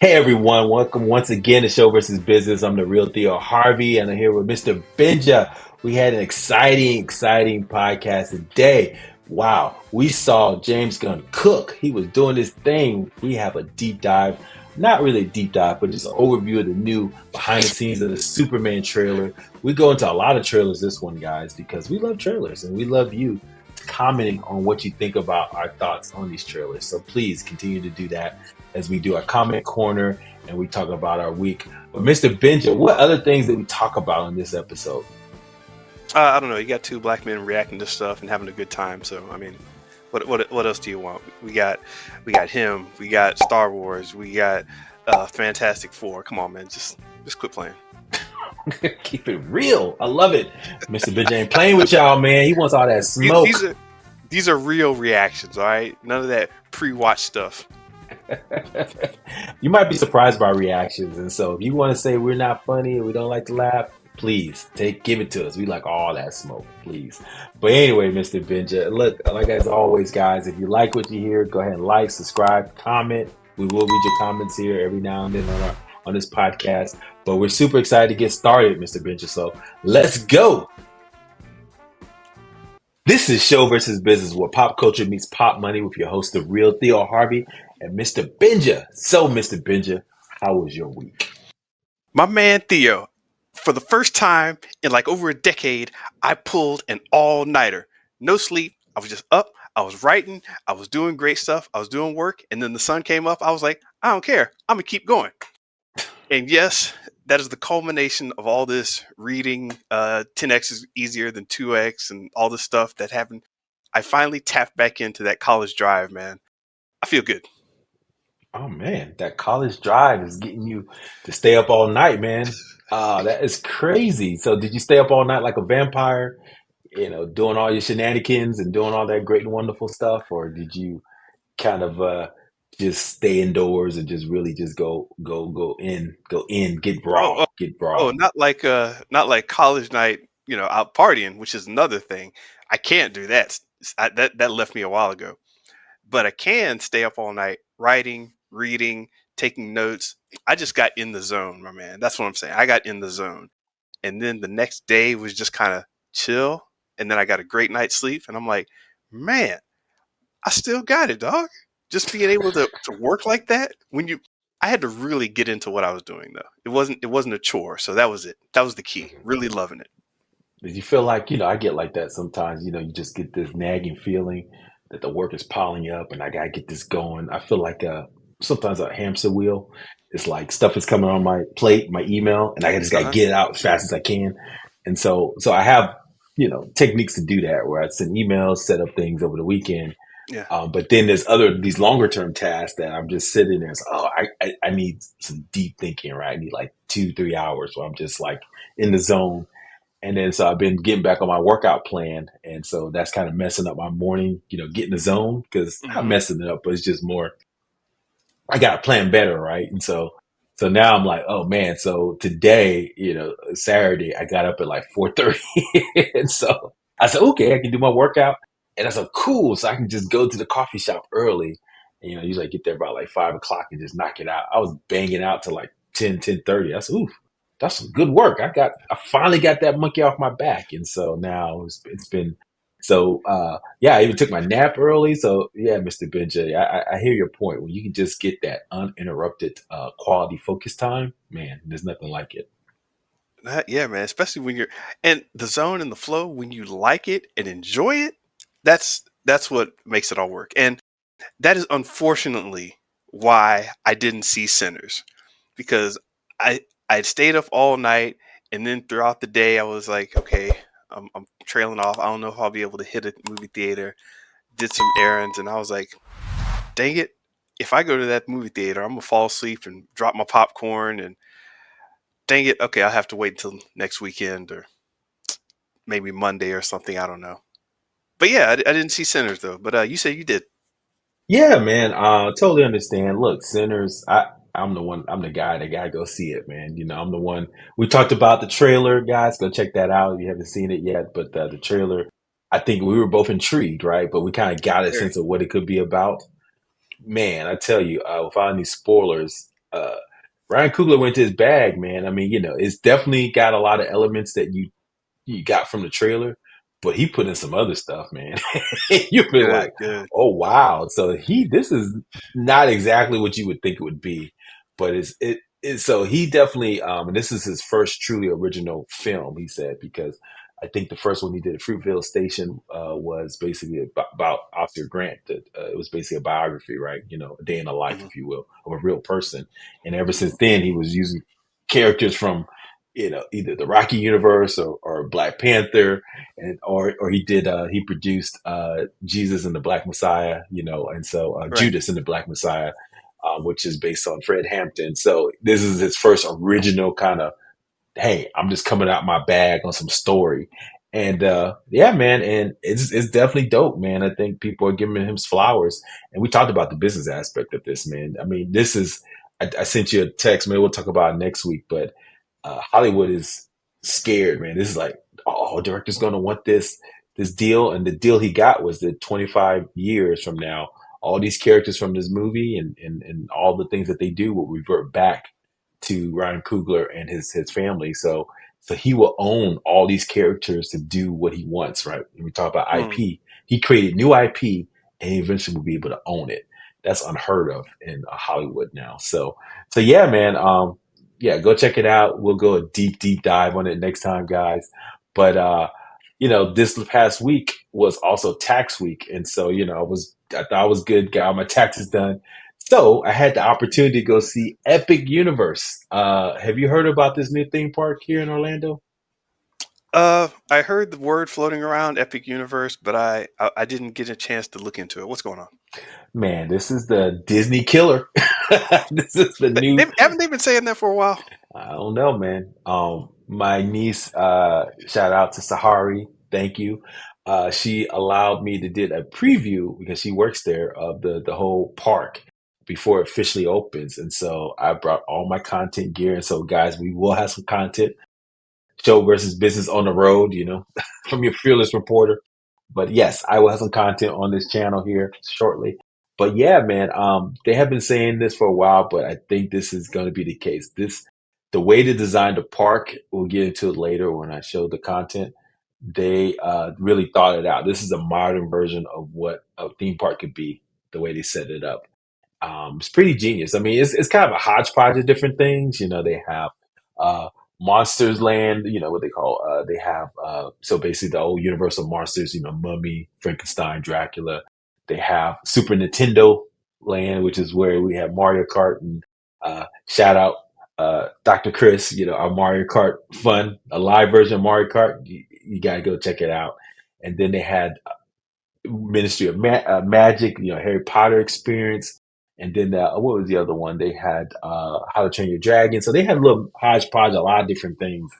Hey everyone, welcome once again to Show versus Business. I'm the real Theo Harvey, and I'm here with Mr. Benja. We had an exciting podcast today. Wow, we saw James Gunn cook. He was doing this thing. We have a deep dive, not really a deep dive, but just an overview of the new behind the scenes of the Superman trailer. We go into a lot of trailers this one, guys, because we love trailers and we love you commenting on what you think about our thoughts on these trailers. So please continue to do that as we do our comment corner and we talk about our week. But Mr. Benja, what other things did we talk about in this episode? I don't know. You got two black men reacting to stuff and having a good time. So I mean, what else do you want? We got him. We got Star Wars. We got Fantastic Four. Come on, man. Just quit playing. Keep it real. I love it. Mr. Benja ain't playing with y'all, man. He wants all that smoke. These are real reactions, all right? None of that pre-watch stuff. You might be surprised by reactions, and so if you want to say we're not funny or we don't like to laugh, please give it to us. We like all that smoke, please. But anyway, Mr. Benja, look, like as always, guys, if you like what you hear, go ahead and like, subscribe, comment. We will read your comments here every now and then on this podcast. But we're super excited to get started, Mr. Benja. So let's go. This is Show versus Business, where pop culture meets pop money, with your host, the real Theo Harvey and Mr. Benja. So, Mr. Benja, how was your week? My man Theo, for the first time in like over a decade, I pulled an all-nighter. No sleep. I was just up. I was writing. I was doing great stuff. I was doing work. And then the sun came up. I was like, I don't care. I'm going to keep going. And yes, that is the culmination of all this reading. 10x is easier than 2x and all this stuff that happened. I finally tapped back into that college drive, man. I feel good. Oh, man, that college drive is getting you to stay up all night, man. That is crazy. So did you stay up all night like a vampire, doing all your shenanigans and doing all that great and wonderful stuff? Or did you kind of just stay indoors and just really just go in, get Oh, raw, oh, get oh, raw? not like college night, out partying, which is another thing. I can't do that. That left me a while ago. But I can stay up all night writing, reading, taking notes. I just got in the zone, my man. That's what I'm saying. I got in the zone. And then the next day was just kind of chill. And then I got a great night's sleep. And I'm like, man, I still got it, dog. Just being able to work like that I had to really get into what I was doing though. It wasn't a chore. So that was it. That was the key. Really loving it. Did you feel like, I get like that sometimes, you just get this nagging feeling that the work is piling up and I gotta get this going. I feel like sometimes a hamster wheel. It's like stuff is coming on my plate, my email, and I just gotta Uh-huh. get it out as fast as I can. And so I have, techniques to do that where I send emails, set up things over the weekend. Yeah. But then there's these longer term tasks that I'm just sitting there. So, I need some deep thinking, right? I need like 2-3 hours where I'm just like in the zone. And then so I've been getting back on my workout plan. And so that's kind of messing up my morning, getting the zone, because not Hmm. messing it up, but it's just more, I got to plan better. Right. And so now I'm like, oh man. So today, Saturday, I got up at like 4:30. And so I said, okay, I can do my workout. And I said, cool. So I can just go to the coffee shop early. And, usually I get there about like 5 o'clock and just knock it out. I was banging out to like 10:30. I said, ooh, that's some good work. I finally got that monkey off my back. And so now it's been, so yeah, I even took my nap early. So yeah, Mr. Benja, I hear your point. When you can just get that uninterrupted quality focus time, man, there's nothing like it. Yeah, man. Especially when you're and the zone and the flow, when you like it and enjoy it, that's what makes it all work. And that is unfortunately why I didn't see Sinners, because I stayed up all night, and then throughout the day I was like, okay, I'm trailing off. I don't know if I'll be able to hit a movie theater. Did some errands, and I was like, dang it. If I go to that movie theater, I'm gonna fall asleep and drop my popcorn, and dang it. Okay, I'll have to wait until next weekend or maybe Monday or something. I don't know. But yeah, I didn't see Sinners though. But you said you did. Yeah, man. Totally understand. Look, Sinners, I'm the one, I'm the guy that gotta go see it, man. I'm the one. We talked about the trailer, guys. Go check that out if you haven't seen it yet. But the trailer, I think we were both intrigued, right? But we kind of got a Very. sense of what it could be about. Man, I tell you, without any spoilers, Ryan Coogler went to his bag, man. I mean, it's definitely got a lot of elements that you got from the trailer, but he put in some other stuff, man. You've been Good, like, good. oh wow. So this is not exactly what you would think it would be, but so he definitely and this is his first truly original film, he said, because I think the first one he did at Fruitvale Station was basically about Oscar Grant. That it was basically a biography, right? A day in the life, Hmm. if you will, of a real person. And ever since then, he was using characters from either the Rocky universe or Black Panther, and or he produced Jesus and the Black Messiah, and so Right. Judas and the Black Messiah, which is based on Fred Hampton. So this is his first original kind of, hey, I'm just coming out my bag on some story. And yeah, man, and it's definitely dope, man. I think people are giving him flowers. And we talked about the business aspect of this, man. I mean, this is I sent you a text, maybe we'll talk about it next week, but Hollywood is scared, man. This is like, oh, director's gonna want this deal, and the deal he got was that 25 years from now, all these characters from this movie and all the things that they do will revert back to Ryan Coogler and his family. So he will own all these characters to do what he wants, right? When we talk about Mm. IP, he created new IP and he eventually will be able to own it. That's unheard of in Hollywood now. So yeah, man. Yeah, go check it out. We'll go a deep dive on it next time, guys. But this past week was also tax week, and so I thought I was good, got all my taxes done. So I had the opportunity to go see Epic Universe. Have you heard about this new theme park here in Orlando? I heard the word floating around, Epic Universe, but I didn't get a chance to look into it. What's going on? Man, this is the Disney killer. This is the new. Haven't they been saying that for a while? I don't know, man. My niece, shout out to Sahari, thank you. She allowed me to did a preview because she works there of the whole park before it officially opens, and so I brought all my content gear. And so, guys, we will have some content, show versus business on the road, from your fearless reporter. But yes, I will have some content on this channel here shortly. But yeah, man, they have been saying this for a while, but I think this is going to be the case. The way to design the park, we'll get into it later when I show the content. They really thought it out. This is a modern version of what a theme park could be, the way they set it up. It's pretty genius. I mean, it's kind of a hodgepodge of different things. They have uh, Monsters Land. What they call. They have so basically the old Universal monsters. Mummy, Frankenstein, Dracula. They have Super Nintendo Land, which is where we have Mario Kart and shout out Dr. Chris. Our Mario Kart fun, a live version of Mario Kart. You gotta go check it out. And then they had Ministry of Magic, Harry Potter experience. And then what was the other one? They had How to Train Your Dragon. So they had a little hodgepodge, a lot of different things.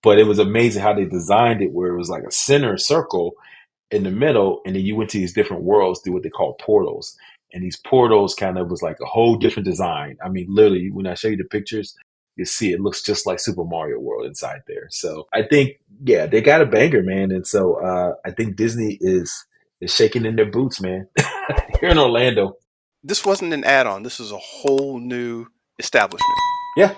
But it was amazing how they designed it, where it was like a center circle in the middle, and then you went to these different worlds through what they call portals. And these portals kind of was like a whole different design. I mean, literally, when I show you the pictures, you see it looks just like Super Mario World inside there. So I think, yeah, they got a banger, man. And so I think Disney is shaking in their boots, man, here in Orlando. This wasn't an add-on. This is a whole new establishment. Yeah,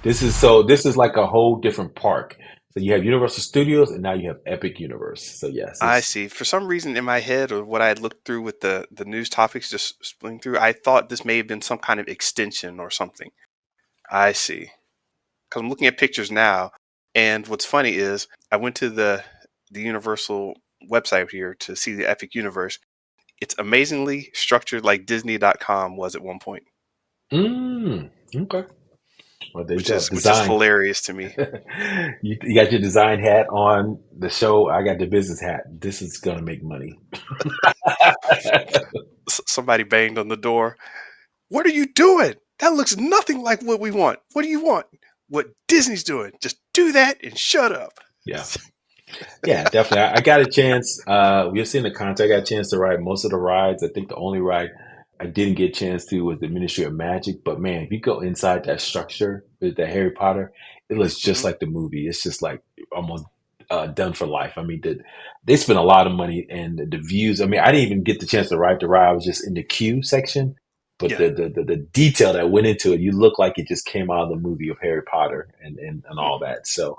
this is like a whole different park. So you have Universal Studios, and now you have Epic Universe. So yes, I it's see. For some reason in my head, or what I had looked through with the news topics just spilling through, I thought this may have been some kind of extension or something. I see. Because I'm looking at pictures now, and what's funny is I went to the Universal website here to see the Epic Universe. It's amazingly structured like Disney.com was at one point, okay. Well, there you go. which is Design. hilarious to me. You got your design hat on the show. I got the business hat. This is gonna make money. Somebody banged on the door. What are you doing? That looks nothing like what we want. What do you want? What Disney's doing? Just do that and shut up. Yeah. Yeah, definitely. I got a chance. We've seen the content. I got a chance to ride most of the rides. I think the only ride I didn't get a chance to was the Ministry of Magic. But man, if you go inside that structure with the Harry Potter, it looks just Mhm. like the movie. It's just like almost done for life. I mean, they spent a lot of money and the views. I mean, I didn't even get the chance to ride the ride. I was just in the queue section. but Yeah. the detail that went into it, you look like it just came out of the movie of Harry Potter and all Hmm. that. So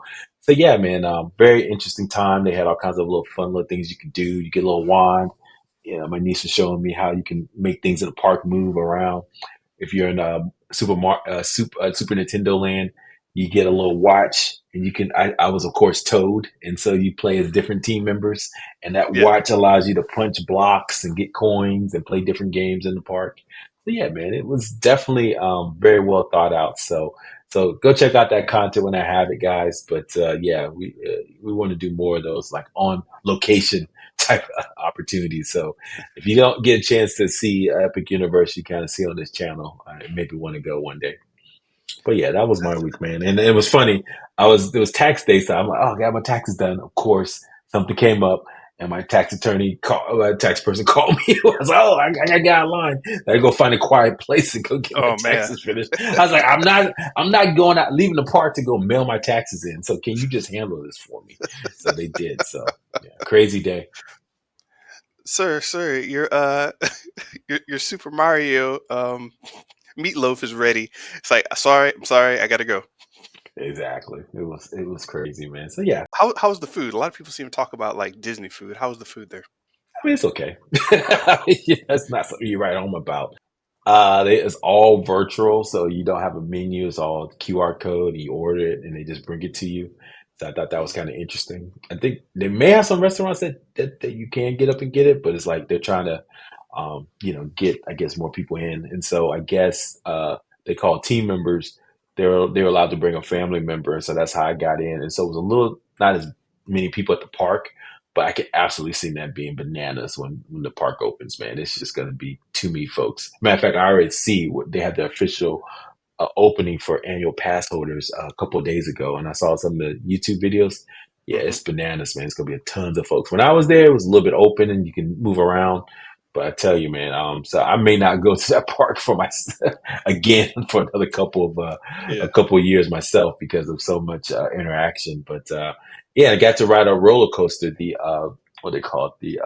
yeah, man, very interesting time. They had all kinds of little fun little things you could do. You get a little wand. You know, my niece was showing me how you can make things in the park move around. If you're in Super Nintendo Land, you get a little watch, and you can. I was of course Toad, and so you play as different team members, and that Yeah. watch allows you to punch blocks and get coins and play different games in the park. So yeah, man, it was definitely very well thought out. So go check out that content when I have it, guys. But yeah, we want to do more of those like on location type opportunities. So if you don't get a chance to see Epic Universe, you kind of see on this channel, I maybe want to go one day. But yeah, that was my week, man. And it was funny. It was tax day, so I'm like, oh, I got my taxes done. Of course, something came up, and my tax attorney, tax person called me. I was like, oh, I got online. I go find a quiet place and go get my Oh man. taxes finished. I was like, I'm not going out, leaving the park to go mail my taxes in. So can you just handle this for me? So they did. So yeah, crazy day. Sir, your Super Mario meatloaf is ready. It's like, I'm sorry, I gotta go. Exactly. It was crazy, man. So yeah, How's the food? A lot of people seem to talk about like Disney food. How's the food there? I mean, it's okay. That's not something you write home about. It's all virtual, so you don't have a menu. It's all QR code. You order it, and they just bring it to you. So I thought that was kind of interesting. I think they may have some restaurants that you can get up and get it, but it's like they're trying to, get I guess more people in, and so I guess they call team members. They're allowed to bring a family member, and so that's how I got in. And so it was a little not as many people at the park, but I could absolutely see that being bananas when the park opens, man. It's just going to be too many folks. Matter of fact, I already see what they had the official opening for annual pass holders a couple of days ago, and I saw some of the YouTube videos. Yeah, Hmm. it's bananas, man. It's gonna be tons of folks. When I was there, it was a little bit open and you can move around. But I tell you, man, so I may not go to that park for my again for another a Yeah. couple of years myself because of so much interaction. But yeah, I got to ride a roller coaster. The what they call it,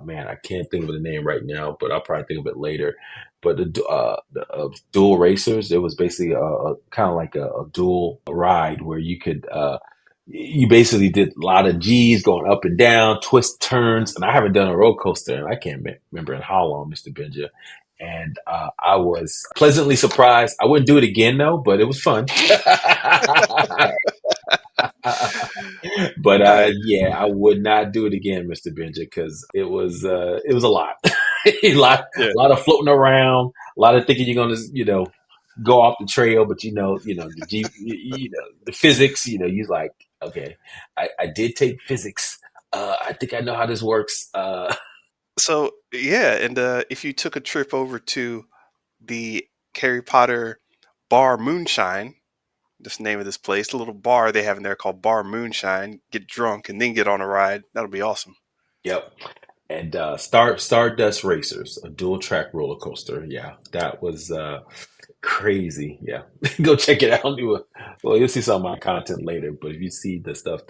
man, I can't think of the name right now, but I'll probably think of it later. But the dual racers, it was basically a kind of like a dual ride where you basically did a lot of G's going up and down, twist turns, and I haven't done a roller coaster, and I can't remember in how long, Mr. Benja. And I was pleasantly surprised. I wouldn't do it again though, but it was fun. But Nice. yeah, I would not do it again, Mr. Benja, because it was a lot, a Yeah. lot of floating around, a lot of thinking you're gonna go off the trail, but the physics, you're like, okay, I did take physics. I think I know how this works. So yeah, and if you took a trip over to the Harry Potter Bar Moonshine, that's the name of this place, the little bar they have in there called Bar Moonshine, get drunk and then get on a ride. That'll be awesome. Yep. And Stardust Racers, a dual track roller coaster. Yeah, that was crazy. Yeah, go check it out. Well, you'll see some of my content later, but if you see the stuff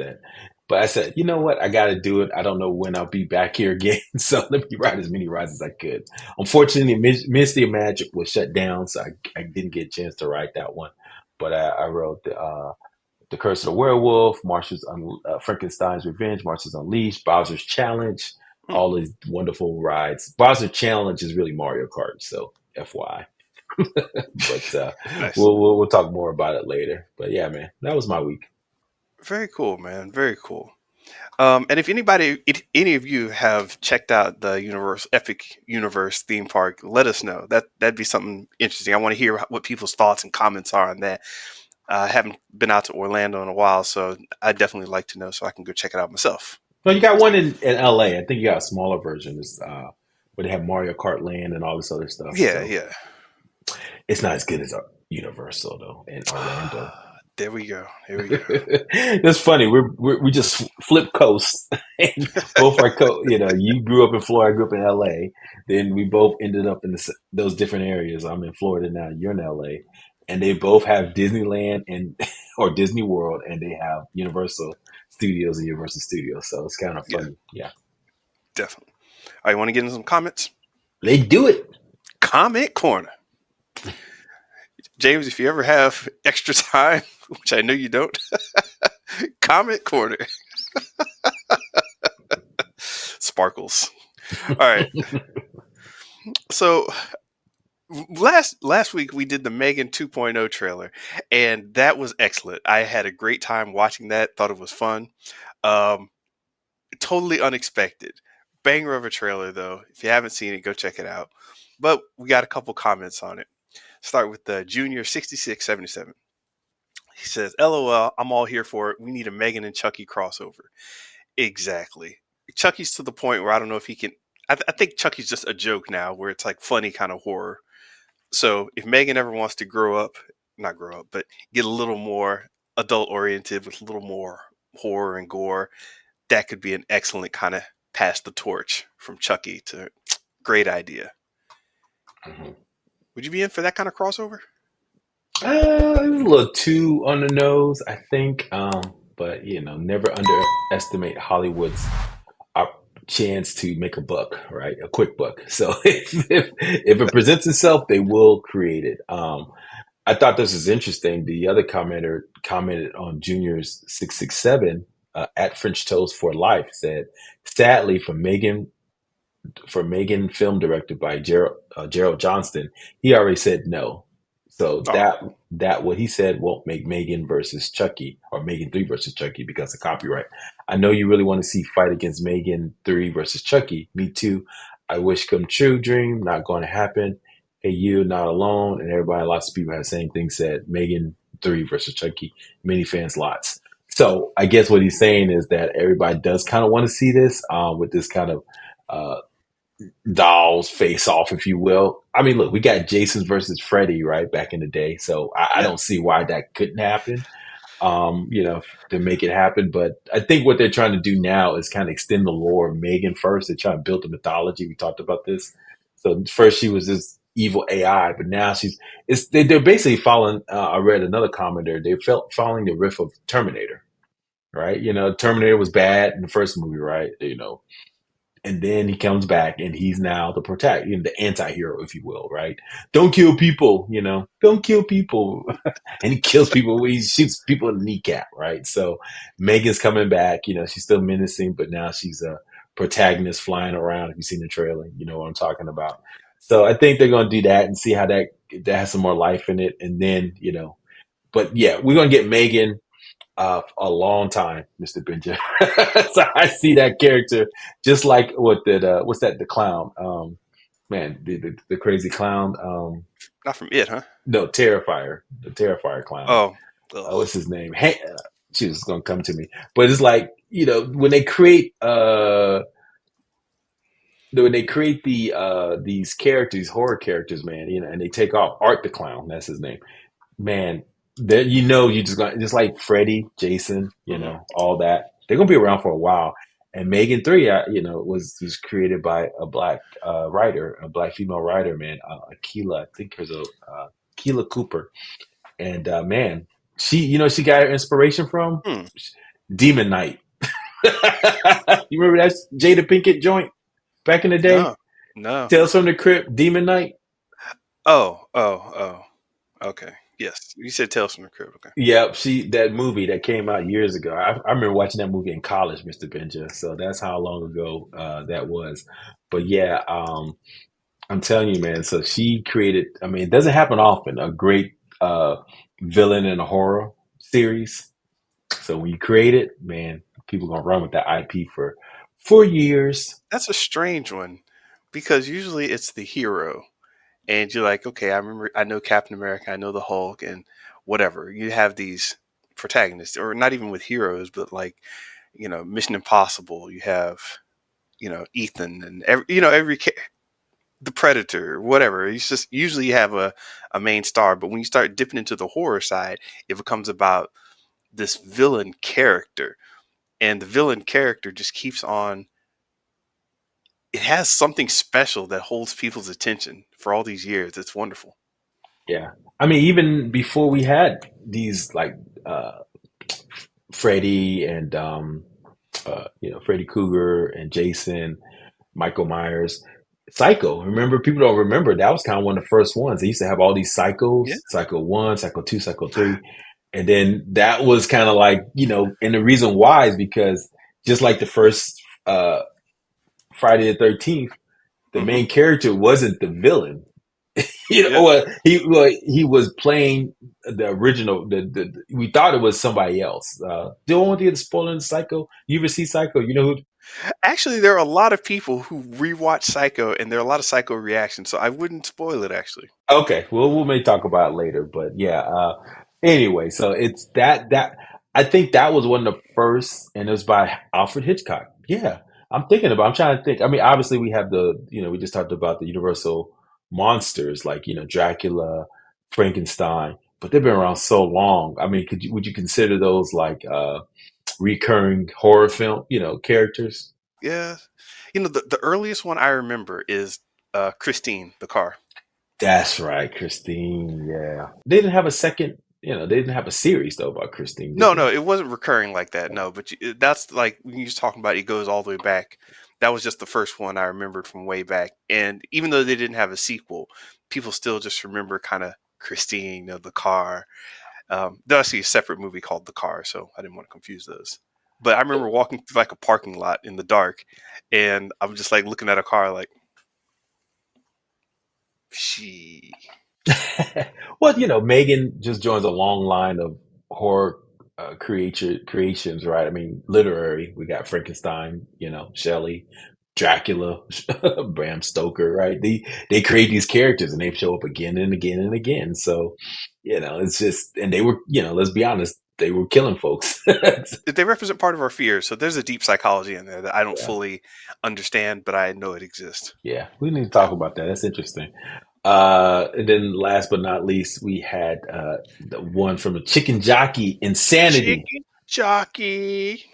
but I said, you know what? I got to do it. I don't know when I'll be back here again, so let me ride as many rides as I could. Unfortunately, Ministry of Magic was shut down, so I didn't get a chance to ride that one. But I rode the Curse of the Werewolf, Frankenstein's Revenge, Martians Unleashed, Bowser's Challenge, Hmm, all these wonderful rides. Bowser's Challenge is really Mario Kart, so FYI. But nice. we'll talk more about it later. But yeah, man, that was my week. Very cool, man. Very cool. And if any of you have checked out the Epic Universe theme park, let us know. That'd be something interesting. I want to hear what people's thoughts and comments are on that. I haven't been out to Orlando in a while, so I'd definitely like to know so I can go check it out myself. Well, you got one in LA. I think you got a smaller version. It's where they have Mario Kart Land and all this other stuff. Yeah, So yeah. it's not as good as Universal though in Orlando. There we go. There we go. It's funny. We just flip coasts, and both you grew up in Florida, I grew up in LA. Then we both ended up in those different areas. I'm in Florida now. You're in LA, and they both have Disneyland and or Disney World, and they have Universal Studios and Universal Studios. So it's kind of Yeah, funny. Yeah, definitely. All right, you want to get into some comments? they do it. Comment corner. James, if you ever have extra time, which I know you don't, comment corner. Sparkles. All right. So last week we did the Megan 2.0 trailer, and that was excellent. I had a great time watching that. Thought it was fun. Um, totally unexpected. Banger of a trailer though. If you haven't seen it, go check it out. But we got a couple comments on it. Start with the Junior 6677. He says, "LOL, I'm all here for it. We need a Megan and Chucky crossover." Exactly. Chucky's to the point where I don't know if he can. I think Chucky's just a joke now, where it's like funny kind of horror. So if Megan ever wants to grow up, not grow up, but get a little more adult oriented with a little more horror and gore, that could be an excellent kind of pass the torch from Chucky to great idea. Mhm. Would you be in for that kind of crossover? It was a little too on the nose, I think. But never underestimate Hollywood's chance to make a buck, right? A quick buck. So if it presents itself, they will create it. I thought this was interesting. The other commenter commented on Junior's 667 at French Toast for Life said, sadly for Megan, film directed by Gerald Johnston, he already said no. So Oh, that what he said won't make Megan versus Chucky or Megan 3 versus Chucky because of copyright. I know you really want to see fight against Megan 3 versus Chucky. Me too. I wish come true dream, not going to happen. Hey, you not alone. And everybody, lots of people have the same thing said. Megan 3 versus Chucky. Many fans, lots. So I guess what he's saying is that everybody does kind of want to see this with this kind of uh, dolls face off, if you will. I mean, look, we got Jason versus Freddy, right, back in the day. So I yeah, don't see why that couldn't happen, to make it happen. But I think what they're trying to do now is kind of extend the lore of Megan first. They're trying to build the mythology. We talked about this. So first she was this evil AI, but now they're basically following, I read another commenter, they felt following the riff of Terminator, right? Terminator was bad in the first movie, right? And then he comes back and he's now the protagonist, the anti-hero, if you will, right? Don't kill people, don't kill people. And he kills people. He shoots people in the kneecap, right? So Megan's coming back, she's still menacing, but now she's a protagonist flying around. If you've seen the trailer, you know what I'm talking about. So I think they're going to do that and see how that has some more life in it. And then, but yeah, we're going to get Megan a long time, Mr. Benja. So I see that character just like what's that? The clown, man, the crazy clown. not from it, huh? No, Terrifier, the Terrifier clown. Oh, ugh. What's his name? Hey, she was gonna come to me, but it's like when they create these characters, horror characters, man, and they take off Art the Clown. That's his name, man, that you just gonna just like Freddy, Jason, Mhm. all that. They're gonna be around for a while. And Megan 3, was created by a black writer, a black female writer, man, Akila. I think there's a Keela Cooper, and man, she got her inspiration from Hmm. Demon Knight. You remember that Jada Pinkett joint back in the day? No, no. Tales from the Crypt, Demon Knight. Oh, oh, oh. Okay. Yes, you said Tales from the Crypt. Okay. Yep, that movie that came out years ago. I remember watching that movie in college, Mr. Benja. So that's how long ago that was. But yeah, I'm telling you, man. So she created. I mean, it doesn't happen often. A great villain in a horror series. So when you create it, man, people gonna run with that IP for years. That's a strange one because usually it's the hero, and you're like, okay, I know Captain America, I know the Hulk, and whatever. You have these protagonists, or not even with heroes, but like, Mission Impossible. You have, Ethan, and the Predator, whatever. It's just usually you have a main star, but when you start dipping into the horror side, it becomes about this villain character, and the villain character just keeps on. It has something special that holds people's attention for all these years. It's wonderful. Yeah, I mean, even before we had these like uh, Freddy and Freddy Cougar and Jason, Michael Myers. Psycho. Remember, people don't remember that was kind of one of the first ones. They used to have all these Yeah. cycles, Psycho 1, Psycho 2, Psycho 3. And then that was kind of like, and the reason why is because just like the first Friday the 13th, the Hmm. main character wasn't the villain. Yeah. He was playing the original. We thought it was somebody else. Don't want to get the spoiler in Psycho. You ever see Psycho? You know who? Actually, there are a lot of people who rewatch Psycho, and there are a lot of Psycho reactions, so I wouldn't spoil it. Actually, Okay, well, we may talk about it later, but yeah. Anyway, so it's that I think that was one of the first, and it was by Alfred Hitchcock. Yeah, I'm trying to think. I mean, obviously we have we just talked about the Universal monsters like Dracula, Frankenstein, but they've been around so long. I mean, would you consider those like recurring horror film, characters? yeah. The earliest one I remember is Christine, the car. That's right, Christine. Yeah, they didn't have a second. They didn't have a series though about Christine, did No, they? no, it wasn't recurring like that. No, but that's like when you're talking about it goes all the way back. That was just the first one I remembered from way back. And even though they didn't have a sequel, people still just remember kind of Christine, the car. There's actually a separate movie called The Car, so I didn't want to confuse those. But I remember walking through like a parking lot in the dark, and I'm just like looking at a car like, she. Well, Megan just joins a long line of horror creations, right? I mean, literary. We got Frankenstein, Shelley, Dracula, Bram Stoker, right? They create these characters and they show up again and again and again. So, it's just, and they were, let's be honest, they were killing folks. They represent part of our fears, so there's a deep psychology in there that I don't Yeah, fully understand, but I know it exists. yeah. We need to Yeah. talk about that. That's interesting. And then last but not least, we had the one from a chicken jockey, Insanity. Chicken jockey.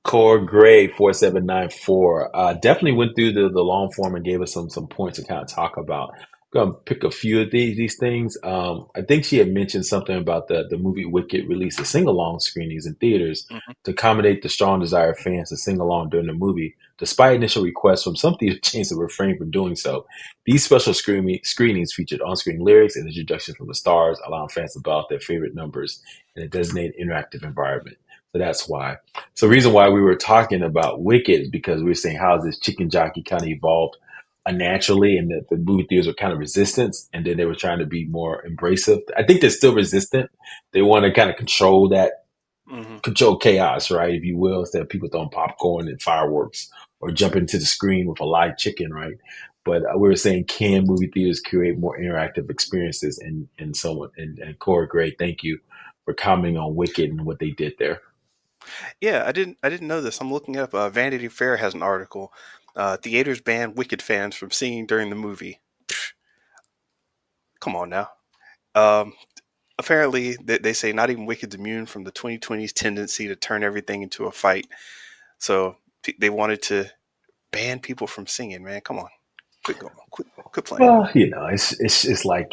Core Gray 4794 definitely went through the long form and gave us some points to kind of talk about. I'm gonna pick a few of these things. I think she had mentioned something about the movie Wicked released a sing along screenings in theaters Hmm. to accommodate the strong desire of fans to sing along during the movie, despite initial requests from some theater chains to refrain from doing so. These special screenings featured on-screen lyrics and introductions from the stars, allowing fans to belt their favorite numbers in a designated interactive environment. So that's why. So the reason why we were talking about Wicked is because we were saying how this chicken jockey kind of evolved unnaturally, and that the movie theaters were kind of resistant, and then they were trying to be more embracive. I think they're still resistant. They want to kind of Hmm. control chaos, right, if you will, instead of people throwing popcorn and fireworks or jumping into the screen with a live chicken, right? But we were saying, can movie theaters create more interactive experiences? And so on. And Corey, great, thank you for commenting on Wicked and what they did there. Yeah, I didn't know this. I'm looking up. Vanity Fair has an article. Theaters ban Wicked fans from singing during the movie. Come on now. Um, Apparently, they say not even Wicked's immune from the 2020s tendency to turn everything into a fight. So they wanted to ban people from singing. Man, come on, quit going, quit playing. Well, it's like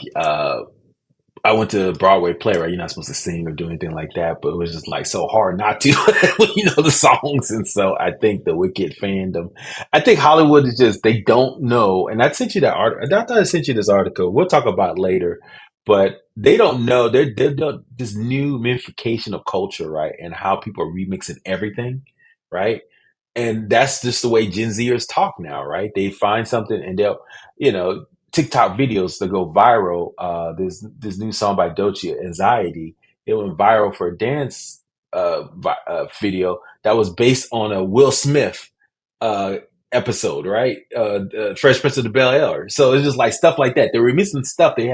I went to a Broadway play, right? You're not supposed to sing or do anything like that, but it was just like so hard not to when you know the songs. And so I think the Wicked fandom, I think Hollywood is just they don't know. And I sent you that article. I thought I sent you this article. We'll talk about it later, but they don't know. They're this new mimification of culture, right? And how people are remixing everything, right? And that's just the way Gen Zers talk now, right? They find something and they'll, TikTok videos that go viral. There's this new song by Doechii, Anxiety. It went viral for a dance video that was based on a Will Smith uh, episode, right? Fresh Prince of the Bel Air. So it's just like stuff like that. They're remixing stuff they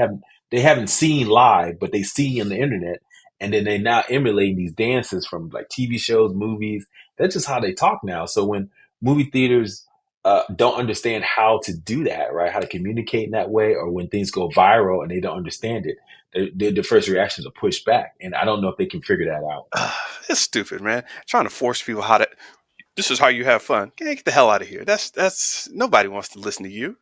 haven't seen live, but they see on the internet, and then they now emulating these dances from like TV shows, movies. That's just how they talk now. So when movie theaters don't understand how to do that, right? How to communicate in that way, or when things go viral and they don't understand it, the first reactions are pushed back. And I don't know if they can figure that out. It's stupid, man. Trying to force people how to. This is how you have fun. Get the hell out of here. That's nobody wants to listen to you.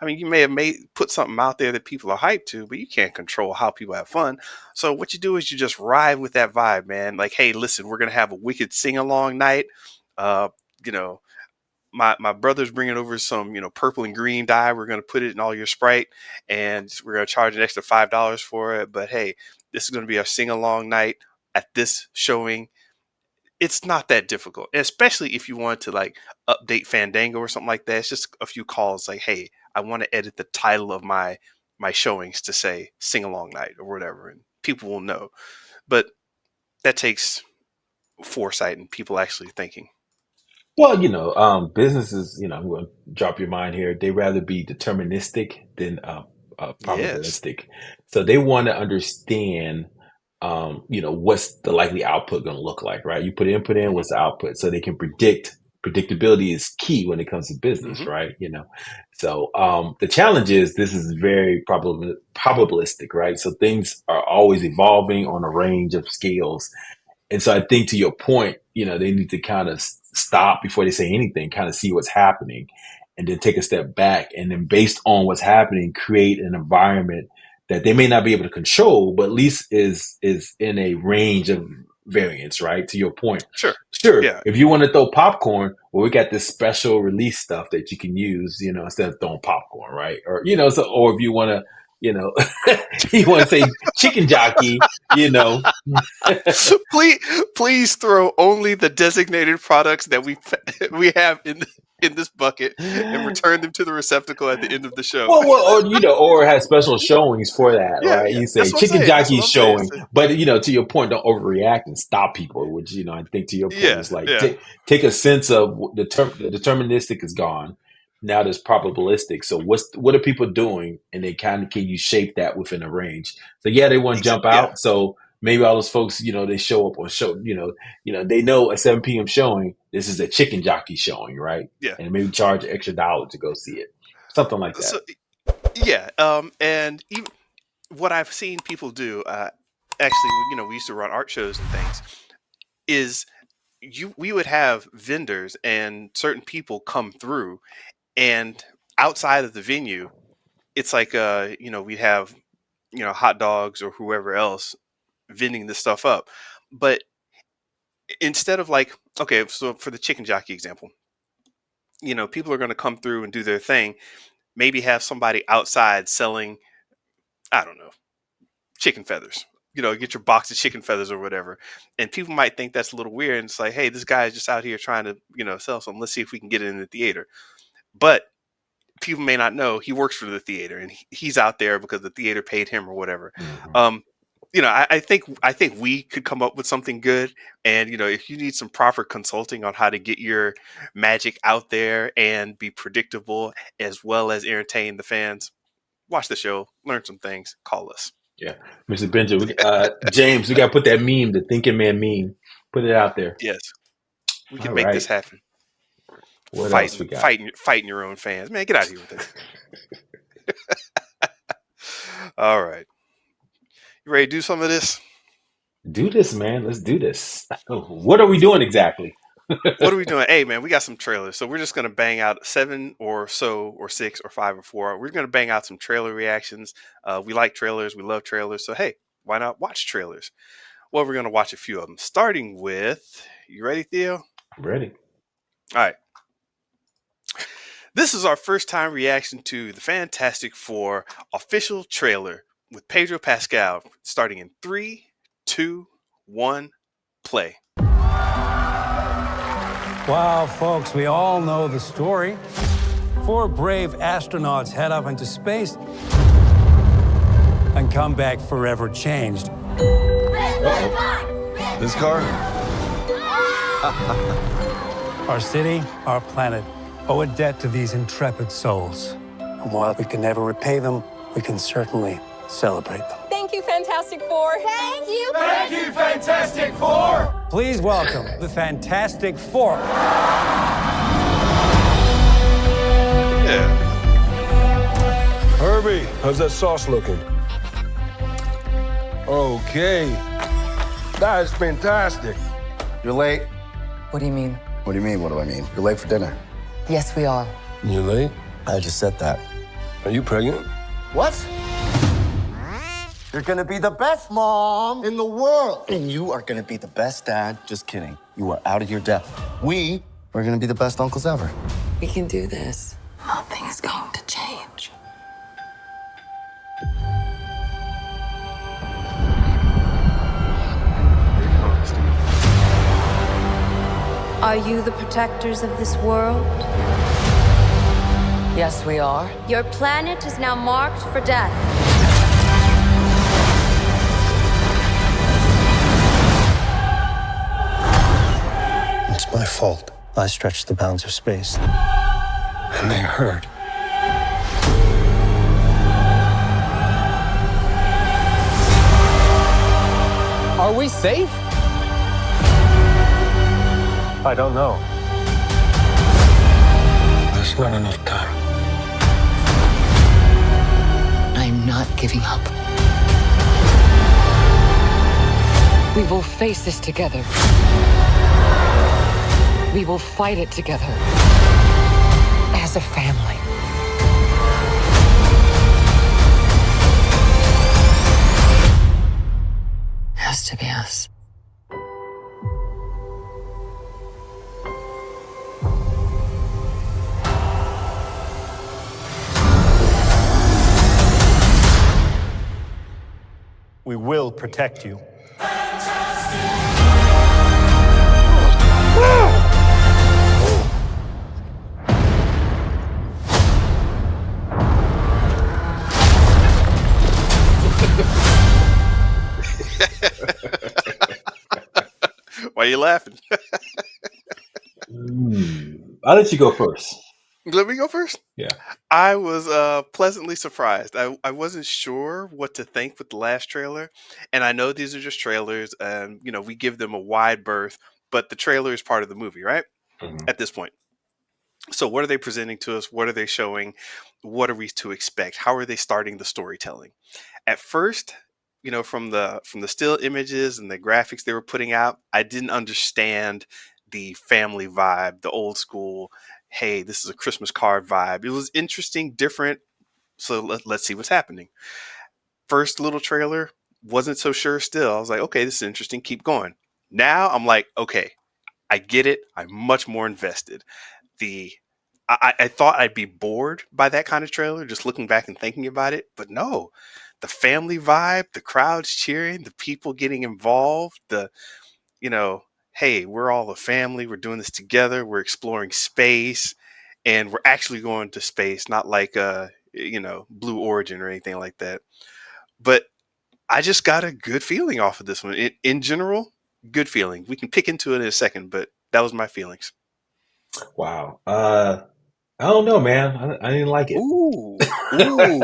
I mean, you may have put something out there that people are hyped to, but you can't control how people have fun. So what you do is you just ride with that vibe, man. Like, hey, listen, we're gonna have a wicked sing along night. Uh, you know, my brother's bringing over some, purple and green dye. We're going to put it in all your Sprite, and we're going to charge an extra $5 for it. But hey, this is going to be our sing along night at this showing. It's not that difficult, especially if you want to like update Fandango or something like that. It's just a few calls like, hey, I want to edit the title of my showings to say sing along night or whatever, and people will know. But that takes foresight and people actually thinking. Well, businesses, I'm going to drop your mind here. They rather be deterministic than Yes. probabilistic. So they want to understand, what's the likely output going to look like, right? You put input in, Hmm. what's the output? So they can predict. Predictability is key when it comes to business, Hmm. right? So the challenge is this is very probabilistic, right? So things are always evolving on a range of scales, and so I think to your point, they need to kind of stop before they say anything, kind of see what's happening, and then take a step back. And then based on what's happening, create an environment that they may not be able to control, but at least is in a range of variance, right? To your point. Sure. Sure, Yeah. if you want to throw popcorn, well, we got this special release stuff that you can use, instead of throwing popcorn, right? Or, or if you want to, you want to say chicken jockey, please, please throw only the designated products that we have in this bucket and return them to the receptacle at the end of the show. Or has special showings for that, Yeah, right? yeah. You say That's what I'm chicken saying. That's jockey what I'm saying. showing, but to your point, don't overreact and stop people. Which I think to your point Yeah, is like yeah. take a sense of the deterministic is gone. Now there's probabilistic. So what are people doing, and they kind of can you shape that within a range? So yeah, they want to jump Yeah, out. So maybe all those folks, they show up on show, they know at 7 p.m. showing this is a chicken jockey showing, right? yeah. And maybe charge an extra $1 to go see it, something like that. So yeah, and even what I've seen people do, actually, we used to run art shows and things. Is we would have vendors and certain people come through, and outside of the venue, it's like we'd have hot dogs or whoever else vending this stuff up, but instead of like, okay, so for the chicken jockey example, people are going to come through and do their thing, maybe have somebody outside selling, I don't know, chicken feathers. Get your box of chicken feathers or whatever. And people might think that's a little weird. And it's like, hey, this guy is just out here trying to, sell something. Let's see if we can get it in the theater. But people may not know he works for the theater and he's out there because the theater paid him or whatever. Mm-hmm. I think we could come up with something good. And if you need some proper consulting on how to get your magic out there and be predictable as well as entertain the fans, watch the show, learn some things, call us. Yeah, Mr. Benja, James, we got to put that meme, the thinking man meme, put it out there. Yes, we All can make this right. happen. What else we got? Fighting your own fans, man. Get out of here with that. All right, you ready to do some of this? Do this, man. Let's do this. What are we doing exactly? What are we doing? Hey, man, we got some trailers, so we're just gonna bang out 7 or so, or 6 or 5 or 4. We're gonna bang out some trailer reactions. We like trailers. We love trailers. So hey, why not watch trailers? Well, we're gonna watch a few of them, starting with. You ready, Theo? Ready. All right. This is our first time reaction to the Fantastic Four official trailer with Pedro Pascal, starting in 3, 2, 1, play. Wow, folks, we all know the story. 4 brave astronauts head off into space and come back forever changed. This car? Our city, our planet, owe a debt to these intrepid souls. And while we can never repay them, we can certainly celebrate them. Thank you, Fantastic Four. Thank you. Thank you, Fantastic Four! Please welcome the Fantastic Four. Yeah. Herbie, how's that sauce looking? Okay. That is fantastic. You're late. What do you mean? What do you mean, what do I mean? You're late for dinner. Yes, we are. You late? I just said that. Are you pregnant? What? You're gonna be the best mom in the world. And you are gonna be the best dad. Just kidding. You are out of your depth. We are gonna be the best uncles ever. We can do this. Nothing is going to change. Are you the protectors of this world? Yes, we are. Your planet is now marked for death. It's my fault. I stretched the bounds of space. And they hurt. Are we safe? I don't know. There's not enough time. I'm not giving up. We will face this together. We will fight it together. As a family. Has to be us. We will protect you. Why are you laughing? I'll let you go first. Let me go first. Yeah. I was pleasantly surprised. I wasn't sure what to think with the last trailer. And I know these are just trailers and, we give them a wide berth, but the trailer is part of the movie, right? Mhm. At this point. So what are they presenting to us? What are they showing? What are we to expect? How are they starting the storytelling? At first, from the still images and the graphics they were putting out, I didn't understand the family vibe, the old school, hey, this is a Christmas card vibe. It was interesting, different. So let's see what's happening. First little trailer, wasn't so sure still. I was like, okay, this is interesting. Keep going. Now I'm like, okay, I get it. I'm much more invested. I thought I'd be bored by that kind of trailer, just looking back and thinking about it. But no, the family vibe, the crowds cheering, the people getting involved, you know, hey, we're all a family. We're doing this together. We're exploring space and we're actually going to space, not like, Blue Origin or anything like that. But I just got a good feeling off of this one. In general, good feeling. We can pick into it in a second, but that was my feelings. Wow. I don't know, man. I didn't like it. Ooh, ooh,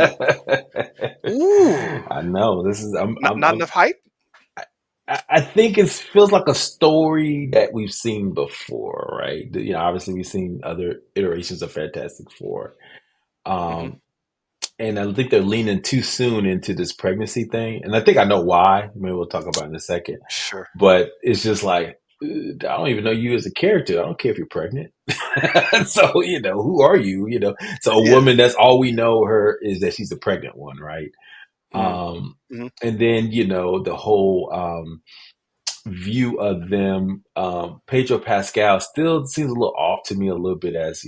ooh. I know this is. Not enough hype. I think it feels like a story that we've seen before, right? Obviously we've seen other iterations of Fantastic Four, Hmm. um, and I think they're leaning too soon into this pregnancy thing, and I think I know why. Maybe we'll talk about it in a second. Sure. But it's just like I don't even know you as a character. I don't care if you're pregnant. So who are you? So a Yeah. woman. That's all we know her is that she's the pregnant one, right? Mm. Um, Hmm. and then the whole view of them. Pedro Pascal still seems a little off to me a little bit as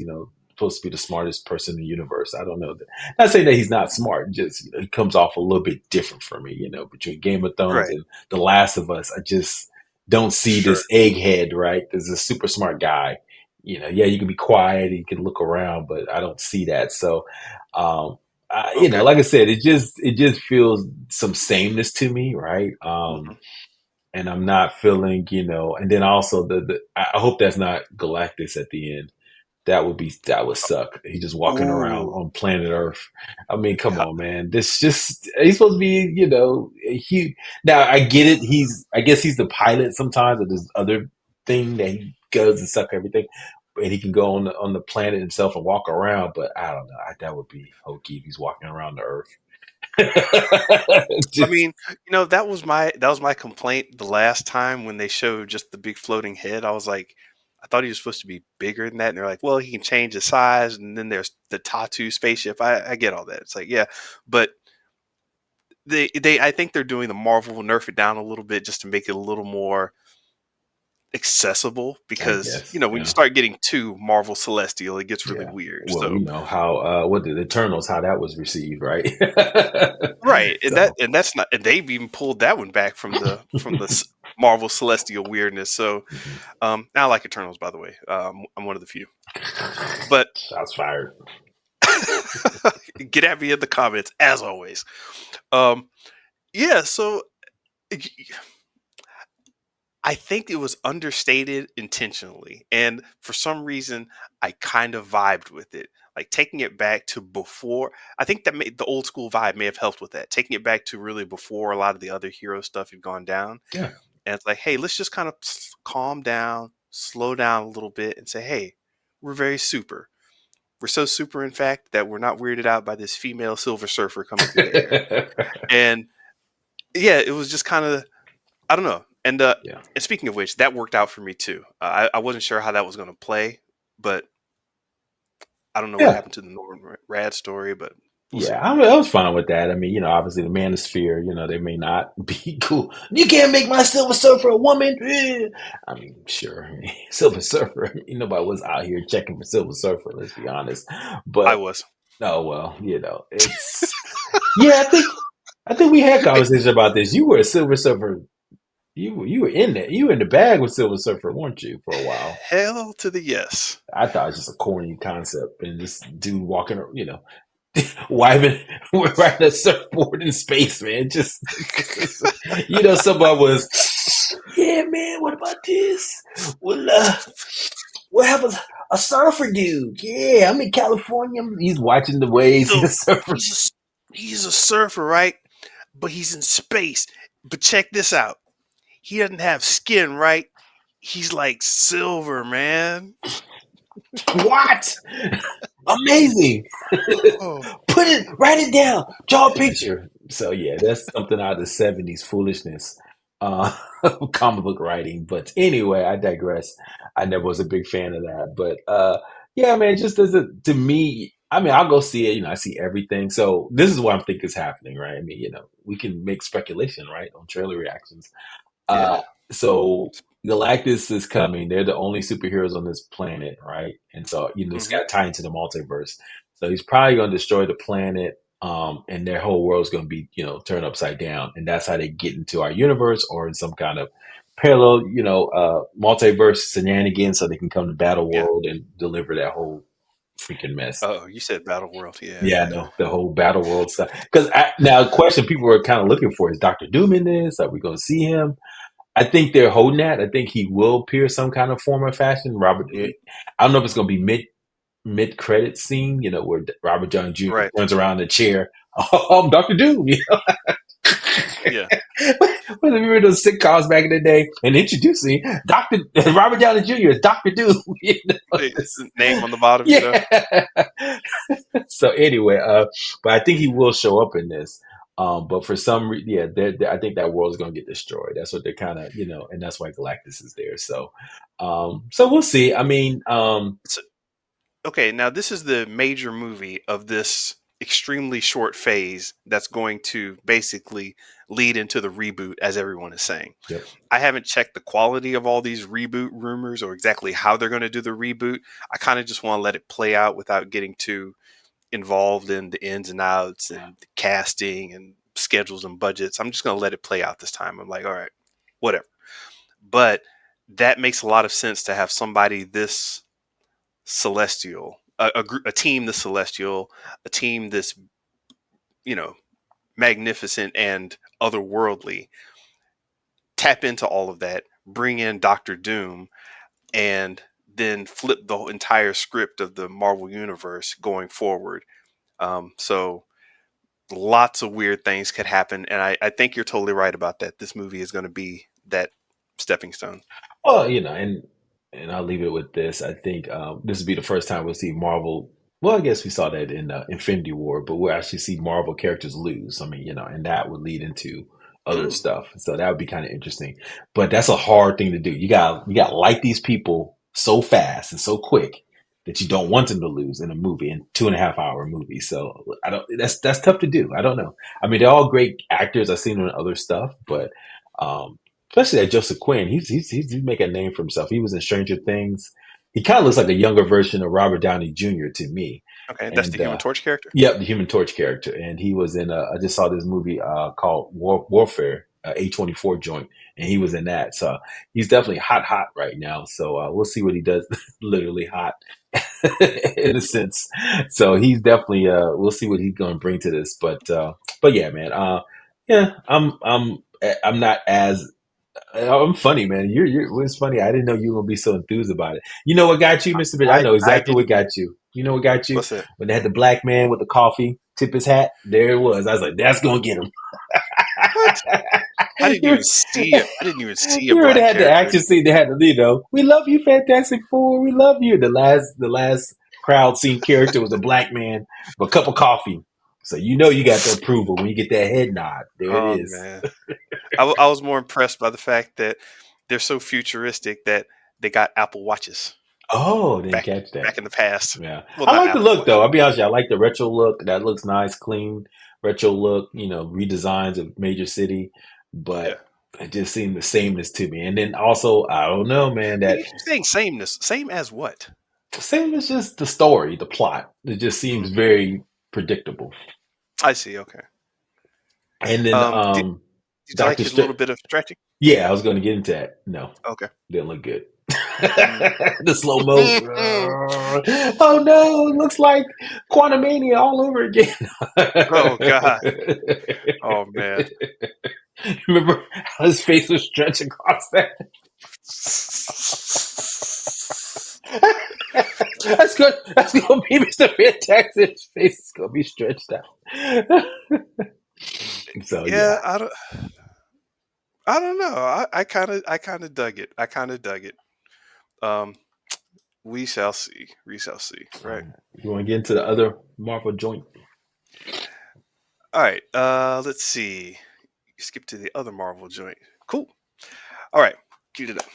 supposed to be the smartest person in the universe. I don't know. Not saying that he's not smart, just he comes off a little bit different for me. Between Game of Thrones Right. and The Last of Us, I just don't see Sure. this egghead. Right, there's a super smart guy. Yeah, you can be quiet, you can look around, but I don't see that. So, Okay. like I said, it just feels some sameness to me, right? Hmm. And I'm not feeling, and then also I hope that's not Galactus at the end. That would suck. He's just walking around Ooh. on planet Earth. I mean, come on, man. He's supposed to be, he, now I get it. I guess he's the pilot sometimes of this other thing that he goes and suck everything. And he can go on the planet himself and walk around, but I don't know. That would be hokey if he's walking around the Earth. I Just, mean, that was my complaint the last time when they showed just the big floating head. I was like, I thought he was supposed to be bigger than that, and they're like, well, he can change his size, and then there's the Tattoo spaceship. I get all that. It's like, yeah, but I think they're doing the Marvel nerf it down a little bit just to make it a little more accessible I because guess. when you Yeah. start getting too Marvel Celestial, it gets really Yeah. weird. Well, we So know how what the Eternals, how that was received, right? right, and So that's not, and they've even pulled that one back from the Marvel Celestial weirdness. So mhm. I like Eternals, by the way. I'm one of the few, but Shots fired. get at me in the comments as always. Um, yeah, so I think it was understated intentionally, and for some reason, I kind of vibed with it. Like taking it back to before, I think that the old school vibe may have helped with that. Taking it back to really before a lot of the other hero stuff had gone down, Yeah. and it's like, hey, let's just kind of calm down, slow down a little bit, and say, hey, we're very super. We're so super, in fact, that we're not weirded out by this female Silver Surfer coming through the air. And yeah, it was just kind of, I don't know. Yeah. And speaking of which, that worked out for me too. I wasn't sure how that was going to play, but I don't know what Yeah. happened to the Norman Rad story, but we'll Yeah, see. I was fine with that. I mean, obviously the manosphere, they may not be cool. You can't make my Silver Surfer a woman. Eh. I mean, sure, Silver Surfer. Nobody was out here checking for Silver Surfer. Let's be honest. I But was. oh well, it's yeah. I think we had conversation about this. You were a Silver Surfer. You were in there. You were in the bag with Silver Surfer, weren't you, for a while? Hell to the yes. I thought it was just a corny concept and this dude walking, wiving, we're riding a surfboard in space, man. Just, somebody was, yeah, man, what about this? We'll have a surfer dude. Yeah, I'm in California. He's watching the waves. So He's a surfer. he's a surfer, right? But he's in space. But check this out. He doesn't have skin, right? He's like silver, man. What? Amazing. Oh, Write it down, draw a picture. So yeah, that's something out of the '70s foolishness, uh, comic book writing. But anyway, I digress. I never was a big fan of that, but yeah, man, just to me, I mean, I'll go see it. I see everything. So this is what I'm thinking is happening, right? I mean, we can make speculation, right, on trailer reactions. yeah. So Galactus is coming. They're the only superheroes on this planet, right? And so, it's Hmm. got tied into the multiverse. So he's probably going to destroy the planet, and their whole world's going to be, turned upside down. And that's how they get into our universe or in some kind of parallel, multiverse shenanigans so they can come to Battle Yeah. World and deliver that whole freaking mess. Oh, you said Battle World. Yeah, Yeah, yeah. no, the whole Battle World stuff. Because now, the question people are kind of looking for is Doctor Doom in this? Are we going to see him? I think they're holding that. I think he will appear some kind of form or fashion. Hmm. I don't know if it's going to be mid credit scene, where Robert Downey Jr. Right. turns around in the chair. Oh, I'm Doctor Doom. Yeah. When we were those sitcoms back in the day, and introducing Doctor Robert Downey Jr. as Doctor Doom. It's the name on the bottom. Yeah. So anyway, but I think he will show up in this. But for some reason, yeah, I think that world is going to get destroyed. That's what they're kind of, and that's why Galactus is there. So we'll see. I mean, So, okay, now this is the major movie of this extremely short phase that's going to basically lead into the reboot, as everyone is saying. yep. I haven't checked the quality of all these reboot rumors or exactly how they're going to do the reboot. I kind of just want to let it play out without getting too involved in the ins and outs and the casting and schedules and budgets. I'm just going to let it play out this time. I'm like, all right, whatever. But that makes a lot of sense to have somebody this celestial, a team this celestial, a team this, you know, magnificent and otherworldly, tap into all of that, bring in Doctor Doom, and then flip the entire script of the Marvel universe going forward. So lots of weird things could happen, and I think you're totally right about that. This movie is going to be that stepping stone. Well, and I'll leave it with this. I think this will be the first time we'll see Marvel. Well, I guess we saw that in Infinity War, but we'll actually see Marvel characters lose. I mean, and that would lead into other Mm, stuff. So that would be kind of interesting. But that's a hard thing to do. You got to like these people so fast and so quick that you don't want them to lose in a movie, in 2.5 hour movie. So I don't. That's tough to do. I don't know. I mean, they're all great actors. I've seen them in other stuff, but especially that Joseph Quinn. He's making a name for himself. He was in Stranger Things. He kind of looks like a younger version of Robert Downey Jr. to me. Okay, that's the And Human Torch character. yep, the Human Torch character. And he was in. I just saw this movie called Warfare, A24 joint, and he was in that. So he's definitely hot right now. So we'll see what he does. Literally hot in a sense. So he's definitely. We'll see what he's going to bring to this. But yeah, man. Yeah, I'm not as I'm funny, man. It's funny. I didn't know you were gonna be so enthused about it. You know what got you, Mr. Bitch? I know I exactly what didn't. got you. You know what got you? What's that? When they had the black man with the coffee tip his hat, there it was. I was like, that's gonna get him. What? I didn't you even see it. I didn't even see a you already black had the character. action scene. They had we love you, Fantastic Four. We love you. The last crowd scene character was a black man with a cup of coffee. So you know you got the approval when you get that head nod. There it Oh is. man, I was more impressed by the fact that they're so futuristic that they got Apple Watches Oh, didn't back catch that. back in the past. Yeah. Well, I not like the Apple look Watch. though. I'll be honest with you. I like the retro look. That looks nice, clean, retro look, redesigns of major city, Yeah. but it just seemed the sameness to me. And then also, I don't know, man, Well, that you keep saying sameness. Same as what? same as just the story, the plot. It just seems Mm, very predictable. I see. Okay. And then Did you like Doctor his little Strange. bit of stretching? Yeah, I was going to get into that. No, Okay. didn't look good. Mm. The slow mo. Oh no, it looks like Quantumania all over again. Oh God. Oh man. Remember how his face was stretched across that? That's good. That's gonna be Mr. Fantastic. His face is gonna be stretched out. So Yeah, yeah. I don't know. I kind of dug it. I kind of dug it. Um, we shall see. We shall see. Right. You want to get into the other Marvel joint? All right. Let's see. Skip to the other Marvel joint. Cool. All right. Cue it up.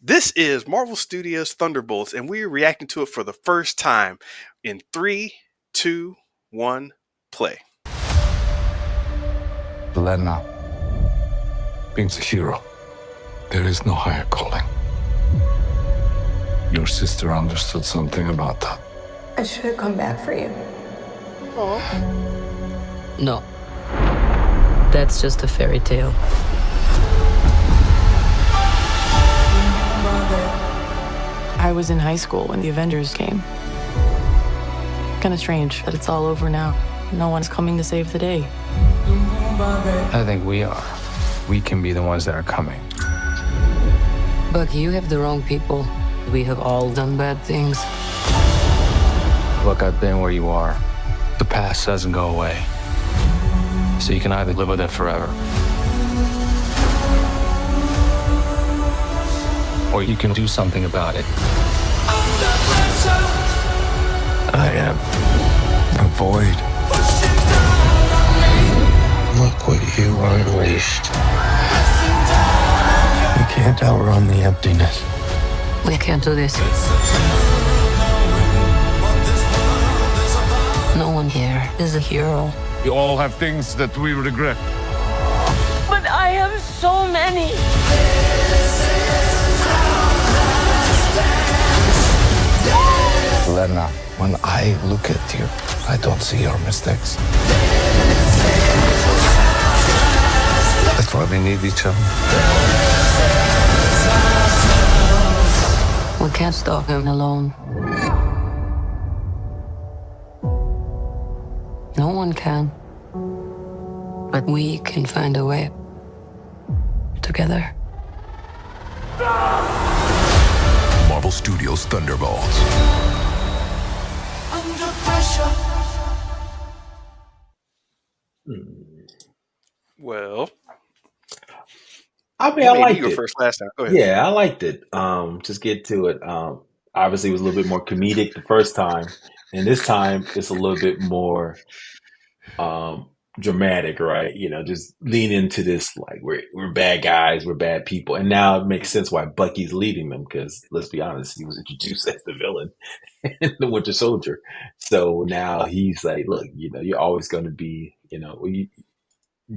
This is Marvel Studios Thunderbolts, and we're reacting to it for the first time in 3, 2, 1, play. Lena, being a hero, there is no higher calling. Your sister understood something about that. I should have come back for you. No. That's just a fairy tale. I was in high school when the Avengers came. Kind of strange that it's all over now. No one's coming to save the day. I think we are. We can be the ones that are coming. But you have the wrong people. We have all done bad things. Look, I've been where you are. The past doesn't go away. So you can either live with it forever, or you can do something about it. I am a void. Look what you unleashed. You can't outrun the emptiness. We can't do this. No one here is a hero. We all have things that we regret. But I have so many. Lena, when I look at you, I don't see your mistakes. That's why we need each other. We can't stop him alone. No one can. But we can find a way. Together. Marvel Studios Thunderbolts. Under pressure. Well, I mean, you I made me liked go it. first last time. Go ahead. Yeah, I liked it. Just get to it. Obviously, it was a little bit more comedic the first time, and this time it's a little bit more dramatic, right? Just lean into this like we're bad guys, we're bad people, and now it makes sense why Bucky's leading them because let's be honest, he was introduced as the villain in the Winter Soldier, so now he's like, look, you're always going to be,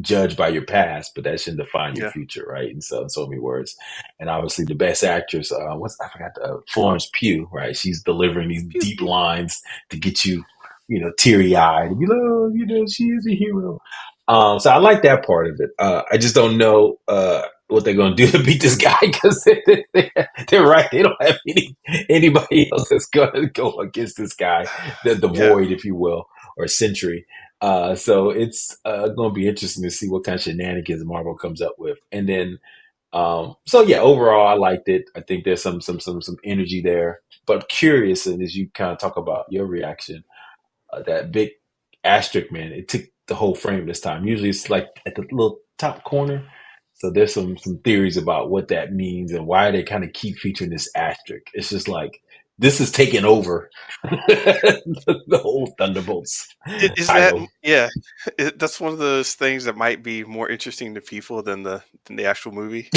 judged by your past, but that shouldn't define your Yeah. future, right? And so, in so many words. And obviously, the best actress, I forgot, Florence Pugh, right? She's delivering these Pew, deep pew. lines to get you, teary eyed. She is a hero. So I like that part of it. I just don't know what they're going to do to beat this guy because they're right. They don't have anybody else that's going to go against this guy, the Yeah. void, if you will, or Sentry. So it's going to be interesting to see what kind of shenanigans Marvel comes up with. And then, so yeah, overall, I liked it. I think there's some energy there. But curious, and as you kind of talk about your reaction, that big asterisk, man, it took the whole frame this time. Usually, it's like at the little top corner. So there's some theories about what that means and why they kind of keep featuring this asterisk. It's just like this is taking over the whole Thunderbolts Is that title. yeah? That's one of those things that might be more interesting to people than the actual movie.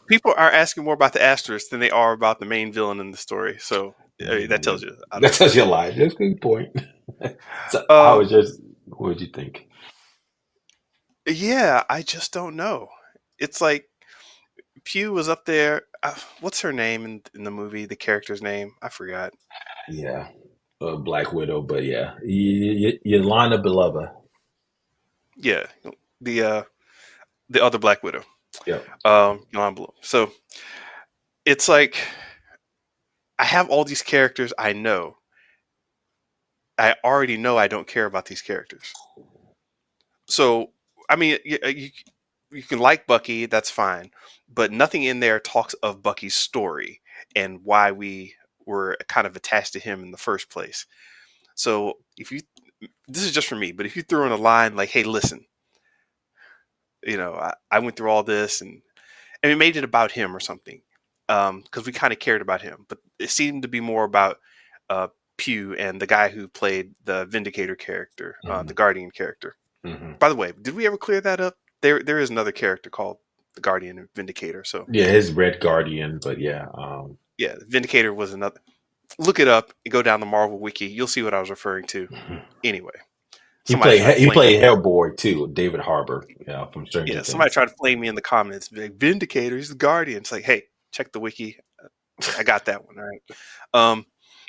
People are asking more about the asterisk than they are about the main villain in the story. So I mean, that tells you I That don't know. tells you a lot. That's a good point. So, how Um, was yours? What did you think? yeah, I just don't know. It's like Pugh was up there. What's her name in the movie? The character's name? I forgot. Yeah, Black Widow, but yeah, Yelena Belova. Yeah, the uh, the other Black Widow. Yep. Yolanda Bloom. So it's like I have all these characters I know. I already know I don't care about these characters. So I mean, you can like Bucky, that's fine, but nothing in there talks of Bucky's story and why we were kind of attached to him in the first place. So if you, this is just for me, but if you throw in a line like, "Hey, listen, I went through all this and we made it about him or something," because we kind of cared about him, but it seemed to be more about uh, Pugh and the guy who played the Vindicator character, the Guardian character. Mm-hmm. By the way, did we ever clear that up? There is another character called the Guardian and Vindicator. So Yeah, his Red Guardian, but yeah, yeah, Vindicator was another. Look it up and go down the Marvel wiki. You'll see what I was referring to. Anyway, somebody tried to he flame me. played Hellboy too, David Harbour, from Stranger Yeah, somebody Things. tried to flame me in the comments. Like, Vindicator, he's the Guardian. It's like, hey, check the wiki. I got that one. All right.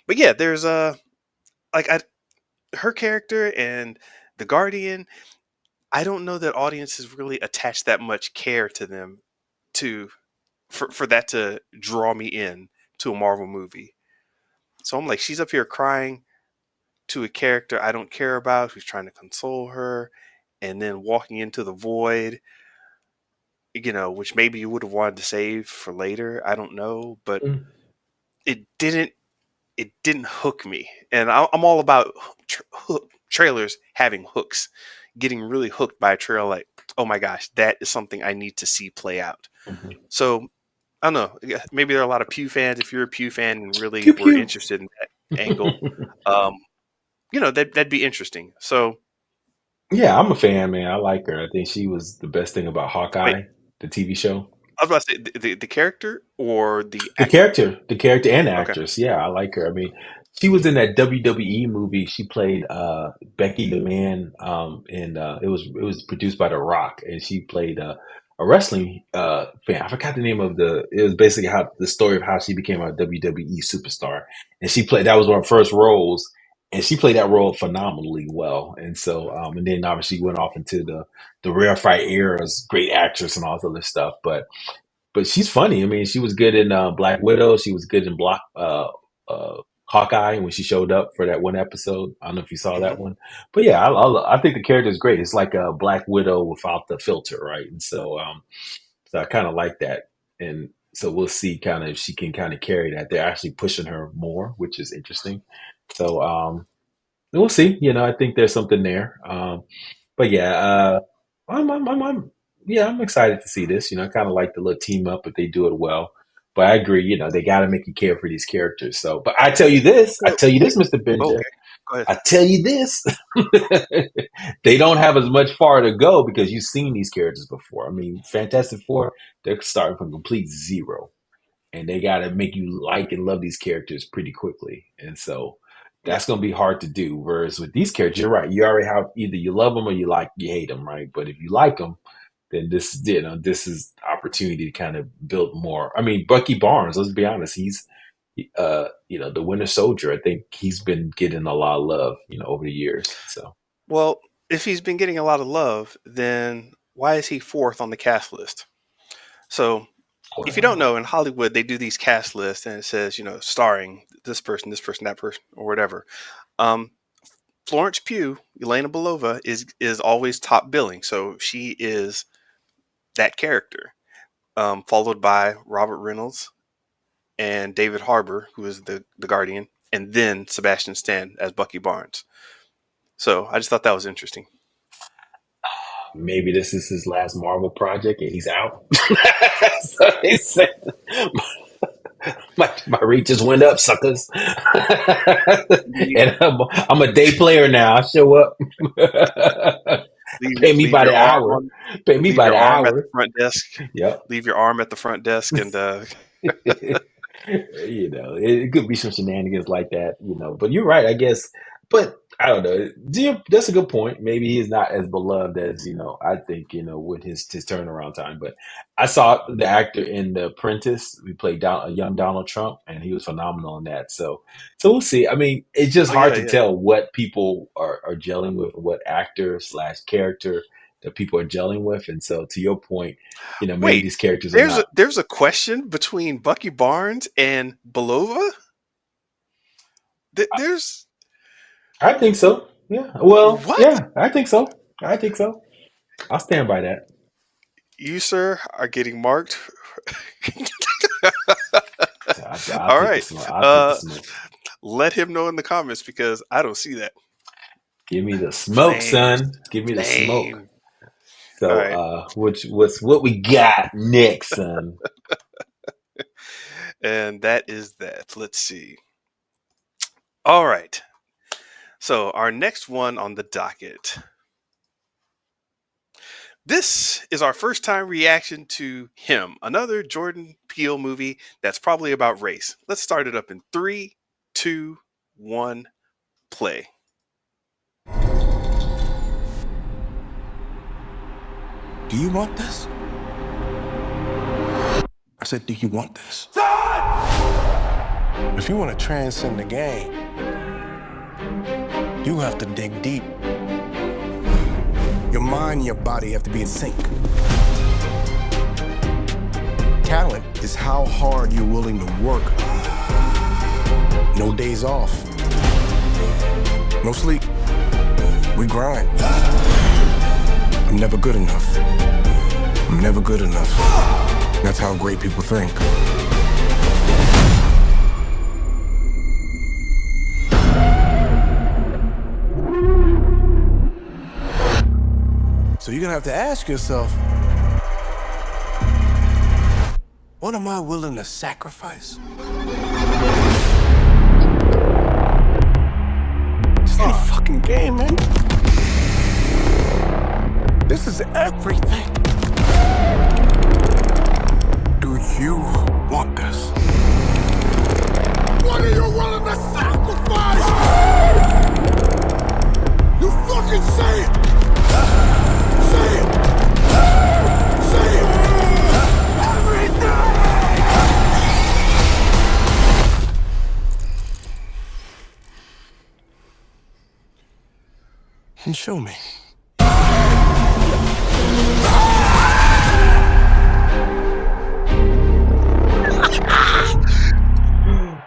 But yeah, there's her character and the Guardian. I don't know that audiences really attach that much care to them to for that to draw me in to a Marvel movie. So I'm like, she's up here crying to a character I don't care about who's trying to console her, and then walking into the void, which maybe you would have wanted to save for later. I don't know, but Mm. it didn't. It didn't hook me, and I'm all about trailers having hooks. Getting really hooked by a trailer, like, oh my gosh, that is something I need to see play out. Mm-hmm. So I don't know. Maybe there are a lot of Pew fans. If you're a Pew fan and really Pew were pew. interested in that angle, um, that'd be interesting. So Yeah, I'm a fan, man. I like her. I think she was the best thing about wait, Hawkeye, the TV show. I was about to say the character or the actor. The character and the Okay. actress. Yeah, I like her. I mean, she was in that WWE movie. She played Becky the Man, and it was produced by The Rock, and she played a wrestling fan. I forgot the name of the. It was basically how the story of how she became a WWE superstar, and she played. That was one of her first roles, and she played that role phenomenally well. And so, and then obviously went off into the rare fight eras, great actress and all this other stuff, but she's funny. I mean, she was good in Black Widow. She was good in Hawkeye when she showed up for that one episode. I don't know if you saw Hmm. that one, but yeah, I think the character is great. It's like a Black Widow without the filter, right? And so I kind of like that. And so we'll see kind of if she can kind of carry that. They're actually pushing her more, which is interesting. So we'll see. I think there's something there. But yeah, I'm excited to see this. I kind of like the little team up if they do it well. But I agree, they got to make you care for these characters. So, but So, Mr. Benja, okay, go ahead. I tell you this, they don't have as much far to go because you've seen these characters before. I mean, Fantastic Four, they're starting from complete zero, and they got to make you like and love these characters pretty quickly. And so, Yep. That's going to be hard to do. Whereas with these characters, you're right. You already have either you love them or you hate them, right? But if you like them, then this is opportunity to kind of build more. I mean, Bucky Barnes. Let's be honest. He's the Winter Soldier. I think he's been getting a lot of love, over the years. So Well, if he's been getting a lot of love, then why is he fourth on the cast list? So, if you don't know, in Hollywood, they do these cast lists and it says, starring this person, that person, or whatever. Florence Pugh, Elena Belova, is always top billing. So she is that character, followed by Robert Reynolds and David Harbour, who is the Guardian, and then Sebastian Stan as Bucky Barnes. So I just thought that was interesting. maybe this is his last Marvel project and he's out. So he said, my rate just went up, suckers. And I'm a day player now. I show up. Pay me by the hour. Pay me by the hour. At the front desk. Yep. Leave your arm at the front desk and it could be some shenanigans like that, But you're right, I guess. But I don't know. That's a good point. Maybe he is not as beloved as I think with his turnaround time. But I saw the actor in The Apprentice. We played a young Donald Trump, and he was phenomenal in that. So we'll see. I mean, it's just hard to tell what people are gelling with, what actor/character that people are gelling with. And so, to your point, maybe these characters are not. There's a question between Bucky Barnes and Belova. There's. I think so. Yeah. Well, what? Yeah, I think so. I'll stand by that. You, sir, are getting marked. All right. Let him know in the comments because I don't see that. Give me the smoke, son. Give me the smoke. So, what we got next, son? And that is that. Let's see. All right. So our next one on the docket. This is our first time reaction to Him, another Jordan Peele movie that's probably about race. Let's start it up in 3, 2, 1, play. Do you want this? I said, do you want this? If you want to transcend the game, you have to dig deep. Your mind and your body have to be in sync. Talent is how hard you're willing to work. No days off. No sleep. We grind. I'm never good enough. I'm never good enough. That's how great people think. So you're gonna have to ask yourself, what am I willing to sacrifice? It's not a fucking game, man. This is everything. Do you want this? What are you willing to sacrifice? You fucking say it! Say it! Say it! Everything! And show me.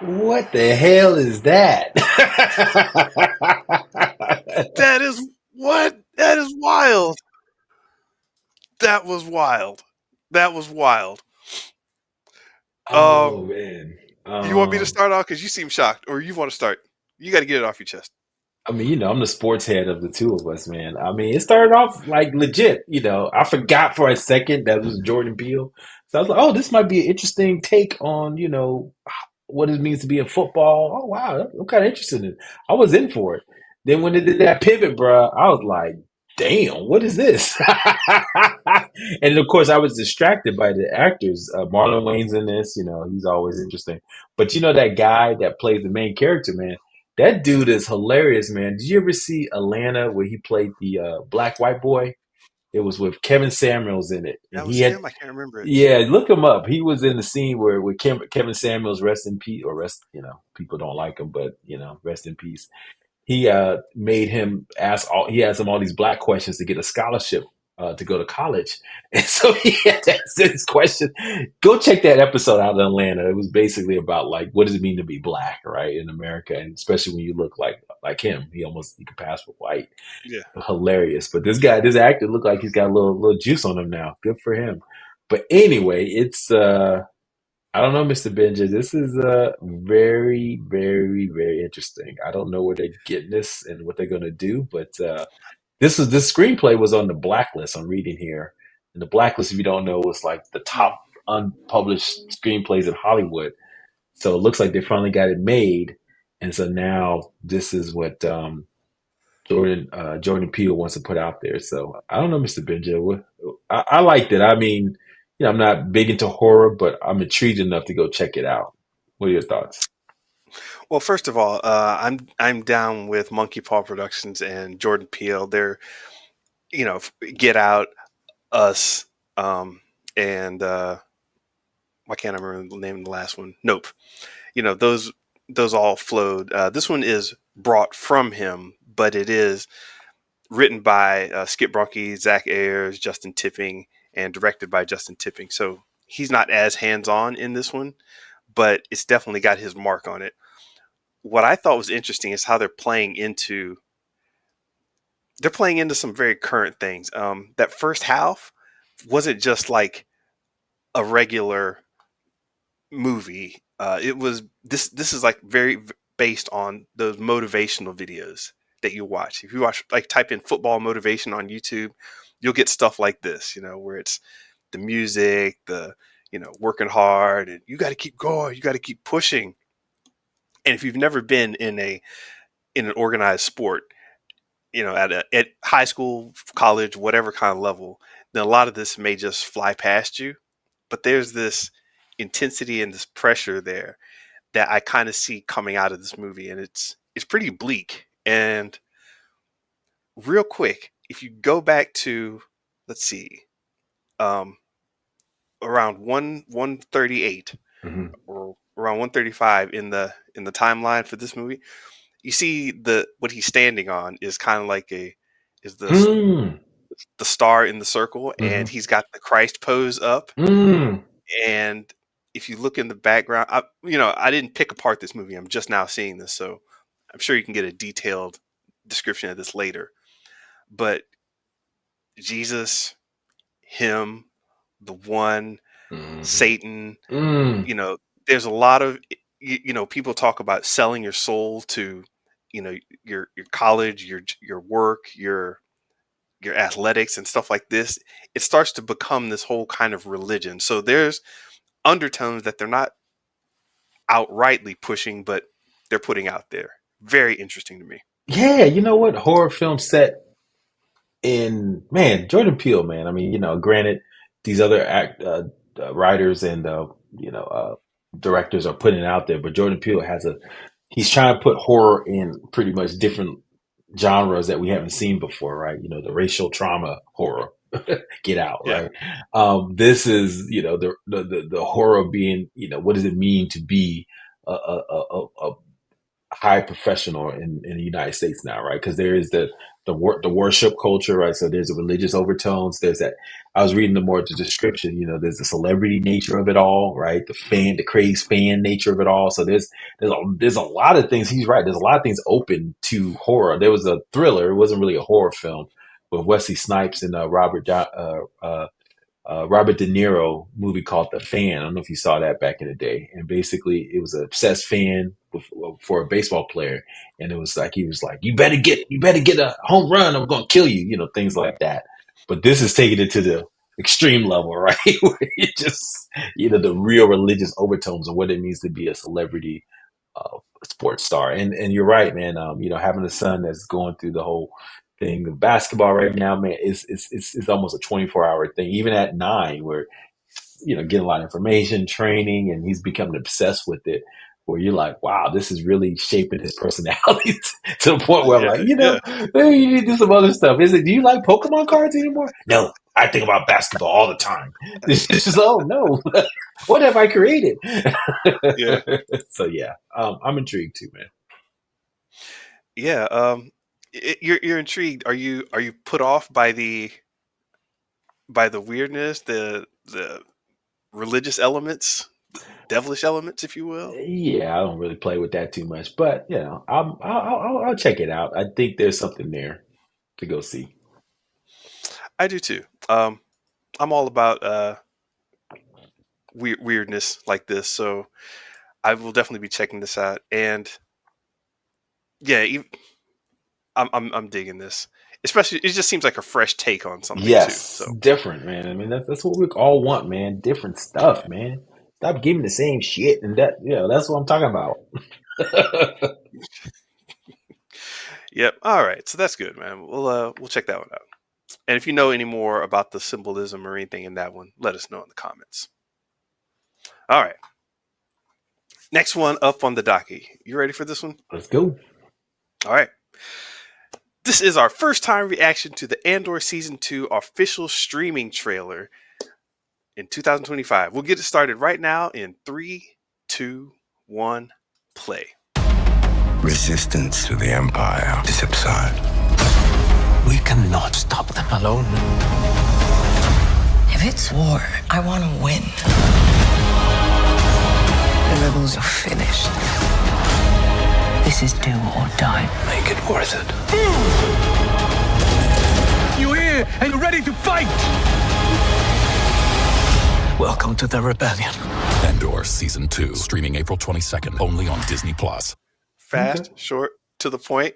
What the hell is that? That is what? That is wild. That was wild. That was wild. Oh, man. You want me to start off? Because you seem shocked. Or you want to start? You got to get it off your chest. I mean, I'm the sports head of the two of us, man. I mean, it started off like legit. I forgot for a second that was Jordan Peele. So I was like, oh, this might be an interesting take on, what it means to be in football. Oh, wow. I'm kind of interested in it. I was in for it. Then when it did that pivot, bro, I was like, damn, what is this? And of course, I was distracted by the actors. Marlon Wayne's in this, he's always interesting. But that guy that plays the main character, man, That dude is hilarious, man. Did you ever see Atlanta where he played the black white boy? It was with Kevin Samuels in it, and That he was had him. I can't remember it. yeah, look him up. He was in the scene where with Kevin Samuels, rest in peace, or rest. People don't like him, but rest in peace. He made him ask all. He asked him all these black questions to get a scholarship to go to college, and so he had to answer this question. Go check that episode out in Atlanta. It was basically about like what does it mean to be black, right, in America, and especially when you look like him. You can pass for white. Yeah. Hilarious. But this actor looked like he's got a little juice on him now. Good for him. But anyway, it's I don't know, Mr. Benja. This is very, very, very interesting. I don't know where they're getting this and what they're gonna do, but this screenplay was on the blacklist. I'm reading here. And the blacklist, if you don't know, was like the top unpublished screenplays in Hollywood. So it looks like they finally got it made. And so now this is what Jordan Peele wants to put out there. So I don't know, Mr. Benja. I liked it. I mean, I'm not big into horror, but I'm intrigued enough to go check it out. What are your thoughts? Well, first of all, I'm down with Monkey Paw Productions and Jordan Peele. They're Get Out, Us, and why can't I remember the name of the last one? Nope. Those all flowed. This one is brought from him, but it is written by Skip Bronke, Zach Ayers, Justin Tipping, and directed by Justin Tipping. So he's not as hands-on in this one, but it's definitely got his mark on it. What I thought was interesting is how they're playing into some very current things. That first half wasn't just like a regular movie. It was this is like very based on those motivational videos that you watch. If you watch, like, type in football motivation on YouTube, you'll get stuff like this, where it's the music, the working hard, and you got to keep going, you got to keep pushing. And if you've never been in an organized sport, at high school, college, whatever kind of level, then a lot of this may just fly past you. But there's this intensity and this pressure there that I kind of see coming out of this movie, and it's pretty bleak. And real quick, if you go back to, let's see, around 138 or around 135 in the timeline for this movie, you see what he's standing on is kind of like the star in the circle, and he's got the Christ pose up. And if you look in the background, I didn't pick apart this movie. I'm just now seeing this, so I'm sure you can get a detailed description of this later. But Jesus, him, the one, Satan, there's a lot of, people talk about selling your soul to, your college, your work, your athletics and stuff like this. It starts to become this whole kind of religion. So there's undertones that they're not outrightly pushing, but they're putting out there. Very interesting to me. Yeah, you know what? Horror film set in, man, Jordan Peele, man. I mean, granted, these other writers and directors are putting it out there, but Jordan Peele he's trying to put horror in pretty much different genres that we haven't seen before, right? The racial trauma horror, Get Out, right? This is, the horror being, what does it mean to be a high professional in the United States now, right? Because there is the worship culture, right? So there's the religious overtones. There's that. I was reading the description. There's the celebrity nature of it all, right? The crazed fan nature of it all. So there's a lot of things. He's right. There's a lot of things open to horror. There was a thriller. It wasn't really a horror film with Wesley Snipes and Robert De Niro movie called The Fan. I don't know if you saw that back in the day. And basically, it was an obsessed fan for a baseball player, and it was like he was like, "You better get a home run. I'm gonna kill you." Things like that. But this is taking it to the extreme level, right? Where you just, the real religious overtones of what it means to be a celebrity sports star. And you're right, man. Having a son that's going through the whole thing of basketball right now, man, it's almost a 24-hour thing, even at 9, where getting a lot of information, training, and he's becoming obsessed with it. where you're like, wow, this is really shaping his personality to the point where I'm Yeah, like, yeah, maybe you need to do some other stuff. Is it? Do you like Pokemon cards anymore? No, I think about basketball all the time. It's just, oh no, what have I created? yeah, So yeah, I'm intrigued too, man. yeah. You're intrigued. Are you put off by the weirdness, the religious elements, devilish elements, if you will? Yeah, I don't really play with that too much, but I'll check it out. I think there's something there to go see. I do too. I'm all about weirdness like this, so I will definitely be checking this out. And yeah, I'm digging this. Especially, it just seems like a fresh take on something too. Yes, So different, man. I mean, that's what we all want, man. Different stuff, man. Stop giving the same shit, and that's what I'm talking about. yep. All right. So that's good, man. We'll check that one out. And if you know any more about the symbolism or anything in that one, let us know in the comments. All right. Next one up on the docket. You ready for this one? Let's go. All right. This is our first time reaction to the Andor Season 2 official streaming trailer in 2025. We'll get it started right now in 3, 2, 1, play. Resistance to the Empire is absurd. We cannot stop them alone. If it's war, I want to win. The rebels are finished. This is do or die. Make it worth it. You here and you're ready to fight? Welcome to the rebellion. Andor Season 2, streaming April 22nd, only on Disney+. Fast, short, to the point.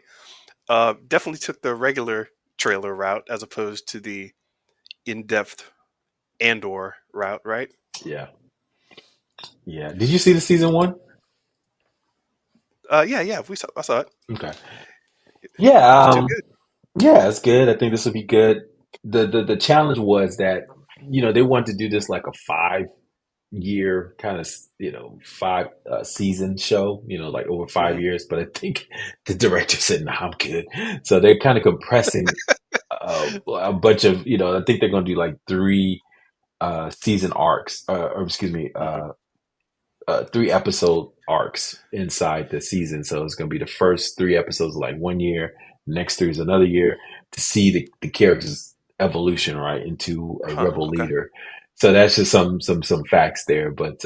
Definitely took the regular trailer route as opposed to the in-depth Andor route, right? Yeah. Yeah. Did you see the season 1? Yeah. I saw it. Okay. Yeah. It's too good. Yeah, it's good. I think this will be good. The challenge was that they wanted to do this like a 5-year kind of 5 season show, like over 5 years. But I think the director said, "No, I'm good." So they're kind of compressing a bunch of I think they're going to do like 3 season arcs, or excuse me, 3 episode arcs inside the season. So it's going to be the first 3 episodes of like 1 year, next 3 is another year to see the character's evolution right into a rebel Okay. leader. So that's just some facts there. But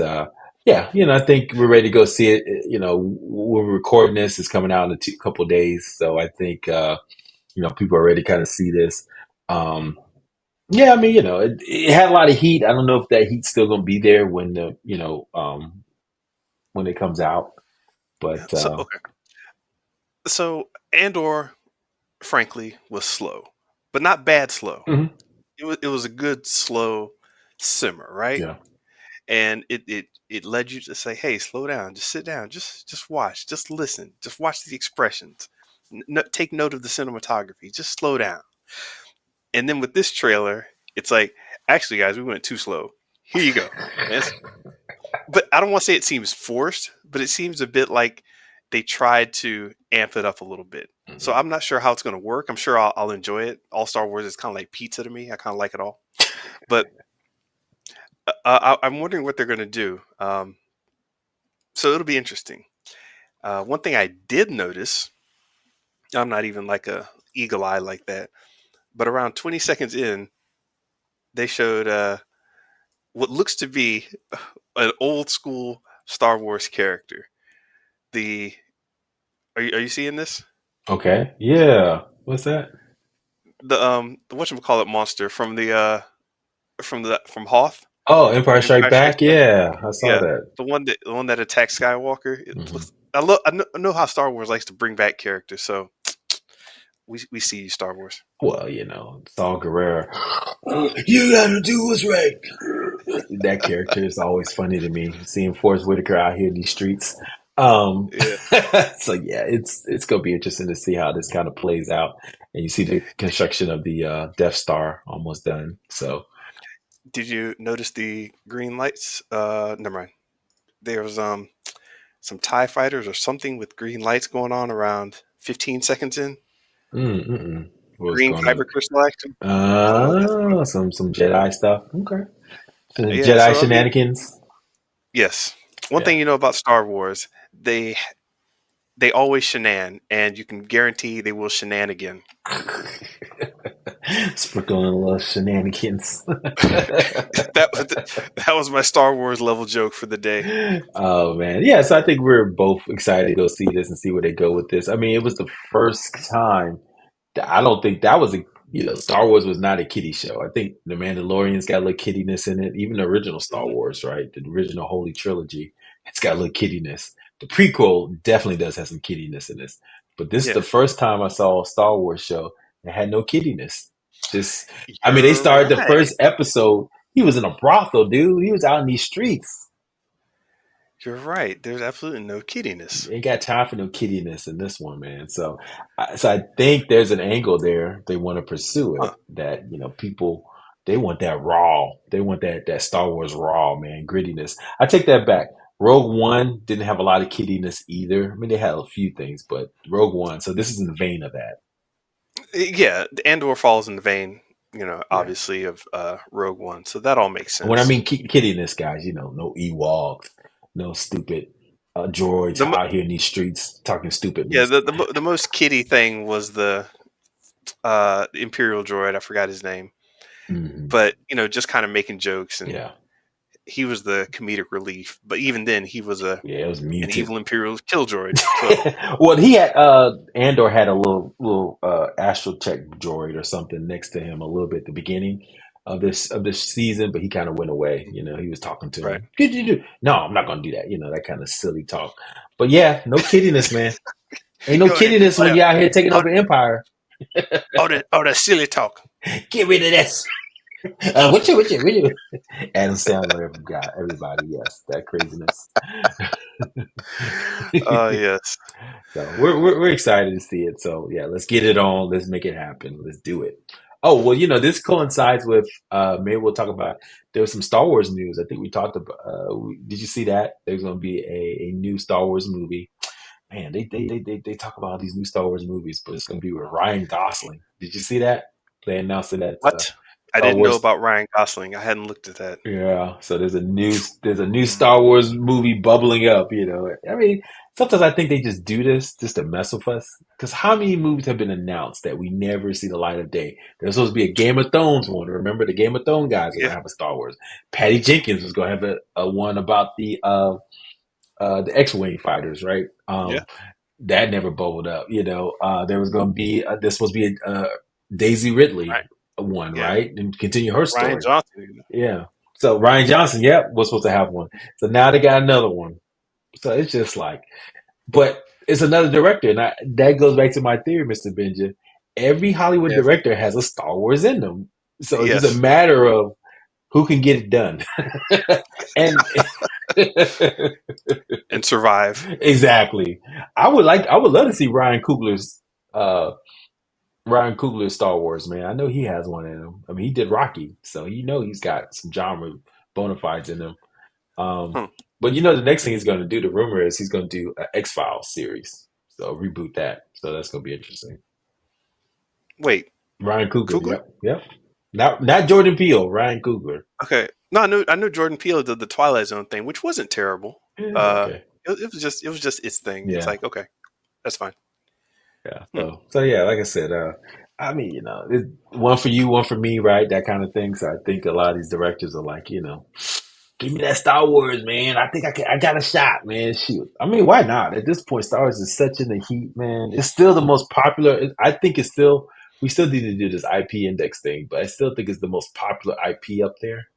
yeah, I think we're ready to go see it. We're recording this. It's coming out in a couple of days. So I think people are ready to kind of see this. Yeah, I mean, it had a lot of heat. I don't know if that heat's still going to be there when when it comes out. But So Andor, frankly, was slow, but not bad slow. Mhm. It was a good slow simmer, right? Yeah. And it led you to say, "Hey, slow down, just sit down, just watch, just listen, just watch the expressions, take note of the cinematography, just slow down." And then with this trailer, it's like, actually, guys, we went too slow. Here you go. But I don't want to say it seems forced, but it seems a bit like they tried to amp it up a little bit. Mm-hmm. So I'm not sure how it's going to work. I'm sure I'll enjoy it. All Star Wars is kind of like pizza to me. I kind of like it all. But I'm wondering what they're going to do. So it'll be interesting. One thing I did notice, I'm not even like a eagle eye like that, but around 20 seconds in, they showed what looks to be an old school Star Wars character. Are you seeing this? Okay. Yeah. What's that? The whatchamacallit monster from from Hoth. Oh, Empire Strike Empire Strikes Back. Back. Yeah, I saw Yeah, that. the one that attacked Skywalker. It Mhm. looks. I know how Star Wars likes to bring back characters, so we see you, Star Wars. Well, Saul Guerrero. You gotta do what's right. That character is always funny to me. Seeing Forrest Whitaker out here in these streets. Yeah. So yeah, it's gonna be interesting to see how this kind of plays out. And you see the construction of the Death Star almost done. So Did you notice the green lights? Never mind. There was some TIE fighters or something with green lights going on around 15 seconds in. What's Green going on? kyber crystal action. So that's what, Some Jedi stuff. Okay. Some yeah. Jedi So I mean, shenanigans. yes. One Yeah. thing you know about Star Wars, they always shenan, and you can guarantee they will shenan again. Sprinkling a little shenanigans. That was my Star Wars level joke for the day. Oh man, yeah. So I think we're both excited to go see this and see where they go with this. I mean, it was the first time that I don't think that was a Star Wars was not a kiddie show. I think the Mandalorian's got a little kiddiness in it. Even the original Star Mhm. Wars, right? The original Holy Trilogy, it's got a little kiddiness. The prequel definitely does have some kiddiness in this, but this is Yeah, the first time I saw a Star Wars show that had no kiddiness. Just, I mean, they you're started the right. first episode. He was in a brothel, dude. He was out in these streets. You're right. There's absolutely no kiddiness. Ain't got time for no kiddiness in this one, man. So I think there's an angle there. They want to pursue it. Huh. That people they want that raw. They want that Star Wars raw, man, grittiness. I take that back. Rogue One didn't have a lot of kiddiness either. I mean, they had a few things, but Rogue One. So this is in the vein of that. Yeah, Andor falls in the vein, Yeah. obviously of Rogue One, so that all makes When I sense. mean kiddiness, guys, no Ewoks, no stupid droids The mo- out here in these streets talking yeah, stupidness. the most kiddie thing was the Imperial droid. I forgot his name, Hmm. but just kind of making jokes, and Yeah. he was the comedic relief. But even then, he was Yeah, it was an muted. evil Imperial kill droid. So Well, he had Andor had a little astral tech droid or something next to him a little bit at the beginning of this season, but he kind of went away. He was talking to right, him. Could you do? No, I'm not gonna do that. That kind of silly talk. But yeah, no kiddiness, man. Ain't no go ahead. kiddiness when you're out here taking Oh, over Empire. the silly talk. Get rid of this. What you? Adam Sandler got everybody. Yes, that craziness. Yes. So we're excited to see it. So yeah, let's get it on. Let's make it happen. Let's do it. Oh well, this coincides with maybe we'll talk about there was some Star Wars news. I think we talked about. Did you see that there's going to be a new Star Wars movie? Man, they talk about all these new Star Wars movies, but it's going to be with Ryan Gosling. Did you see that? They announced it at What? I Star didn't know Wars. about Ryan Gosling. I hadn't looked at that. Yeah, so there's a new Star Wars movie bubbling up. I mean, sometimes I think they just do this just to mess with us. Because how many movies have been announced that we never see the light of day? There's supposed to be a Game of Thrones one. Remember, the Game of Thrones guys are Yeah, gonna have a Star Wars. Patty Jenkins was gonna have a one about the X-wing fighters, right? yeah, That never bubbled up. There was gonna be there's supposed to be a Daisy Ridley right. one, Yeah, right, and continue her Ryan story. Johnson. Yeah. So Ryan Johnson, yep, was supposed to have one. So now they got another one. So it's just like, but it's another director, and that goes back to my theory, Mr. Benja. Every Hollywood Yes. director has a Star Wars in them. So it's just a Yes. matter of who can get it done. And And survive. exactly. I would love to see Ryan Coogler's Star Wars, man. I know he has one in him. I mean, he did Rocky, so he's got some genre bona fides in him. Um, Hmm. but the next thing he's going to do, the rumor is he's going to do an X-Files series. So reboot that. So that's going to be interesting. Wait, Ryan Coogler, Coogler? yep. Not Jordan Peele, Ryan Coogler. Okay. No, I know Jordan Peele did the Twilight Zone thing, which wasn't terrible. Yeah, it's okay. It was just its thing. It's Yeah, like, okay, that's fine. yeah. Hmm. So yeah, like I said, I mean, it's one for you, one for me, right? That kind of thing. So I think a lot of these directors are like, give me that Star Wars, man. I think I got a shot, man. Shoot. I mean, why not? At this point, Star Wars is such in the heat, man. It's still the most popular. I think we still need to do this IP index thing, but I still think it's the most popular IP up there.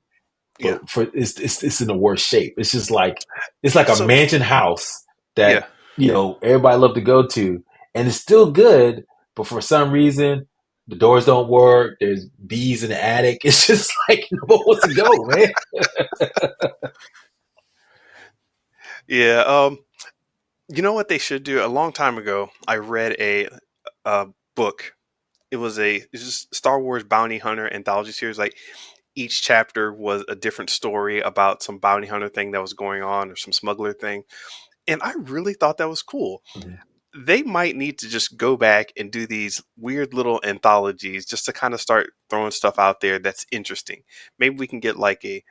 Yeah. But it's in the worst shape. It's just like, it's like a So mansion house yeah. that, everybody love to go to, and it's still good, but for some reason, the doors don't work. There's bees in the attic. It's just like, nobody wants to go, man. Yeah. You know what they should do? A long time ago, I read a book. It's just Star Wars bounty hunter anthology series. Like each chapter was a different story about some bounty hunter thing that was going on or some smuggler thing. And I really thought that was cool. Mhm. They might need to just go back and do these weird little anthologies just to kind of start throwing stuff out there that's interesting. Maybe we can get like a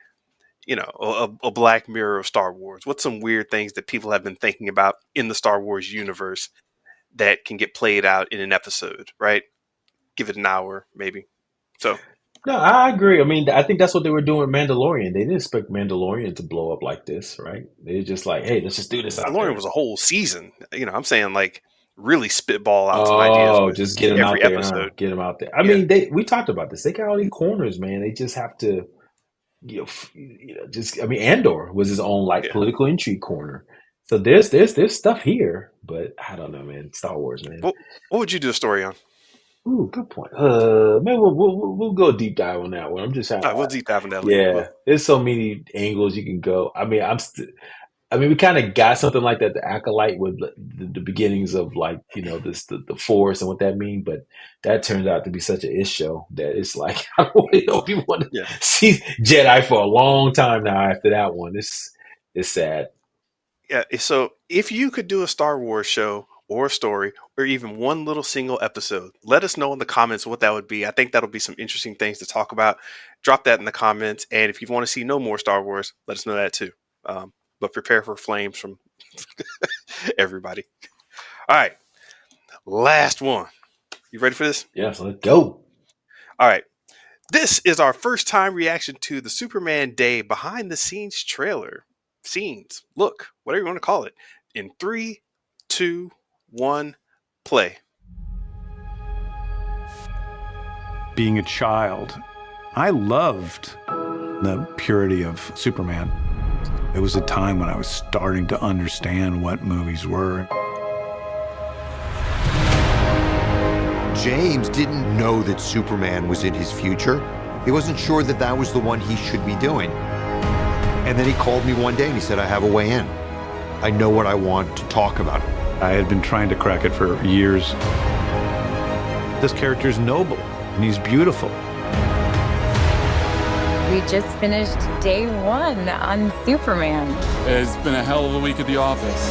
Black Mirror of Star Wars. What's some weird things that people have been thinking about in the Star Wars universe that can get played out in an episode, right? Give it an hour, maybe. So No, I agree. I mean, I think that's what they were doing with Mandalorian. They didn't expect Mandalorian to blow up like this, right? They're just like, hey, let's just do this out Mandalorian there. was a whole season. I'm saying like really spitball out some ideas Oh, with just get them out every there, huh? episode. Get them out there. I Yeah. mean, we talked about this. They got all these corners, man. They just have to, just. I mean, Andor was his own like Yeah. political intrigue corner. So there's stuff here, but I don't know, man. Star Wars, man. What would you do a story on? Ooh, good point. Man, we'll go deep dive on that one. I'm just having All right, we'll deep dive in that later. yeah. There's so many angles you can go. I mean, I mean, we kind of got something like that, the acolyte with the beginnings of like this the force and what that means, but that turned out to be such an ish show that it's like I don't really know if people want to Yeah. see Jedi for a long time now. After that one, it's sad. Yeah. So if you could do a Star Wars show or a story or even one little single episode, let us know in the comments what that would be. I think that'll be some interesting things to talk about. Drop that in the comments. And if you want to see no more Star Wars, let us know that too. But prepare for flames from everybody. All right. Last one. You ready for this? Yeah, so let's go. All right. This is our first time reaction to the Superman Day behind the scenes trailer. Scenes. Look, whatever you want to call it. In 3, 2, 1, play. Being a child, I loved the purity of Superman. It was a time when I was starting to understand what movies were. James didn't know that Superman was in his future. He wasn't sure that that was the one he should be doing. And then he called me one day and he said, I have a way in. I know what I want to talk about. I had been trying to crack it for years. This character's noble and he's beautiful. We just finished day 1 on Superman. It's been a hell of a week at the office.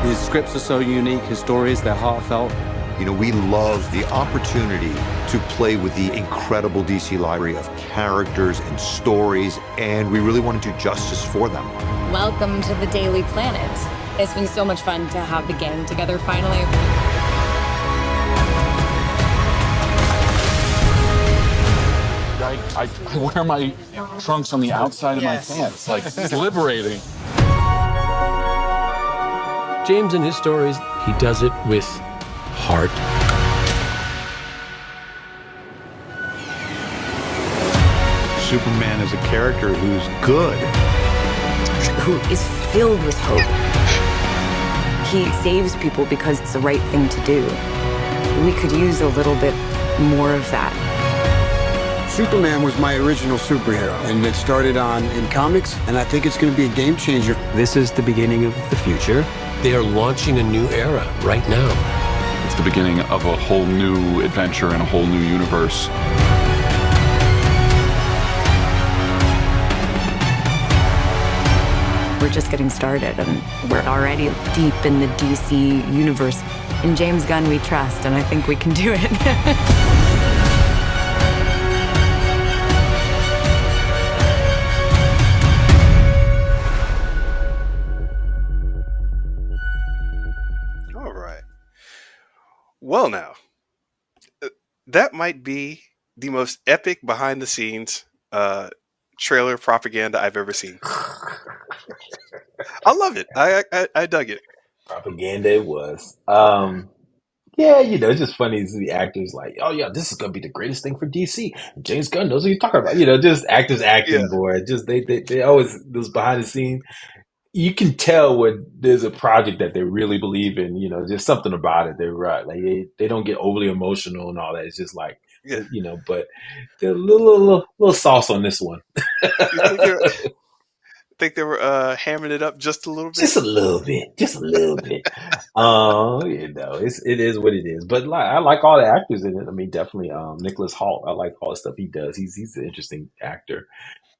His scripts are so unique, his stories, they're heartfelt. You know, we love the opportunity to play with the incredible DC library of characters and stories, and we really want to do justice for them. Welcome to the Daily Planet. It's been so much fun to have the gang together finally. I wear my trunks on the outside of my pants. Like, it's liberating. James in his stories, he does it with heart. Superman is a character who's good. Who is filled with hope. He saves people because it's the right thing to do. We could use a little bit more of that. Superman was my original superhero, and it started on in comics, and I think it's going to be a game changer. This is the beginning of the future. They are launching a new era right now. It's the beginning of a whole new adventure and a whole new universe. We're just getting started, and we're already deep in the DC universe. In James Gunn, we trust, and I think we can do it. All right. Well, now, that might be the most epic behind the scenes trailer propaganda I've ever seen. I love it. I dug it. Propaganda it was. Yeah, it's just funny to see the actors like, oh yeah, this is gonna be the greatest thing for DC. James Gunn knows what he's talking about. Just actors acting, boy. Just they always those behind the scenes. You can tell when there's a project that they really believe in. Just something about it. They're right. Like they don't get overly emotional and all that. It's just like but they're a little sauce on this one. Think they were hamming it up just a little bit? Just a little bit. It is what it is. But I like all the actors in it. I mean, definitely Nicholas Hoult. I like all the stuff he does. He's an interesting actor.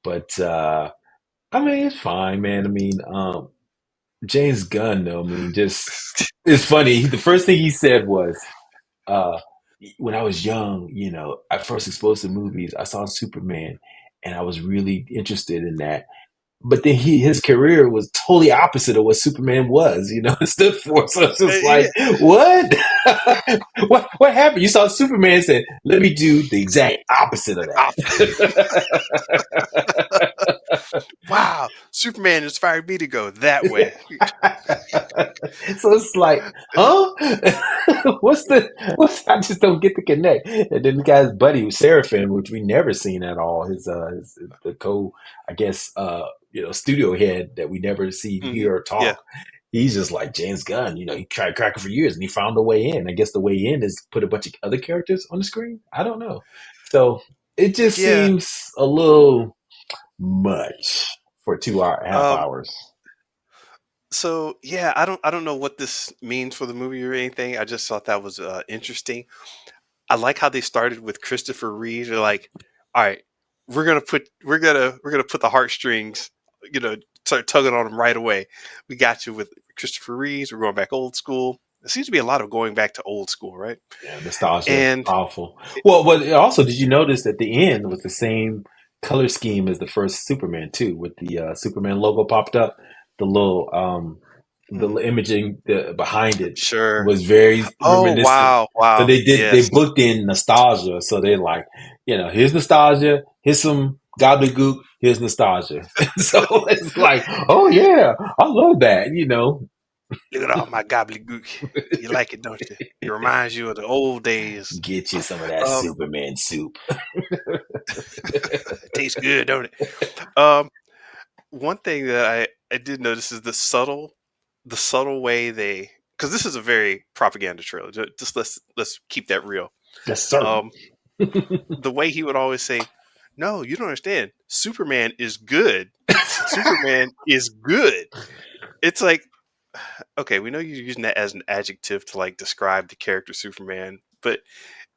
But I mean, it's fine, man. I mean, James Gunn, though, I mean, just it's funny. The first thing he said was, uh, when I was young, I first exposed to movies. I saw Superman, and I was really interested in that. But then his career was totally opposite of what Superman was, it stood for. So it's just Yeah. like, what? What happened? You saw Superman and said, let me do the exact opposite of that. Wow, Superman inspired me to go that way. So it's like, huh? I just don't get the connect. And then the guy's buddy was Seraphim, which we never seen at all. His the co, I guess, studio head that we never see hear or Yeah. talk. He's just like James Gunn, he tried cracking for years and he found a way in. I guess the way in is put a bunch of other characters on the screen. I don't know. So it just Yeah. seems a little much for 2.5 hours. So yeah, I don't know what this means for the movie or anything. I just thought that was interesting. I like how they started with Christopher Reeve. They're like, all right, we're gonna put the heartstrings, start tugging on them right away. We got you with Christopher Reeves. We're going back old school. There seems to be a lot of going back to old school, right? Yeah, nostalgia, And awful. Well, but also, did you notice that the end was the same color scheme as the first Superman too, with the Superman logo popped up, the little imaging behind it sure. was very Oh reminiscent. So wow, they yes. booked in nostalgia. So they're like, here's nostalgia, here's some gobbledygook, here's nostalgia. So it's like, oh yeah, I love that. Look at all my gobbledygook. You like it, don't you? It reminds you of the old days. Get you some of that Um, Superman soup. it tastes good, don't it? One thing that I did notice is the subtle way they, because this is a very propaganda trailer. Just let's keep that real. That's certain. Um, the way he would always say, "No, you don't understand. Superman is good. Superman is good." It's like, okay, we know you're using that as an adjective to like describe the character Superman, but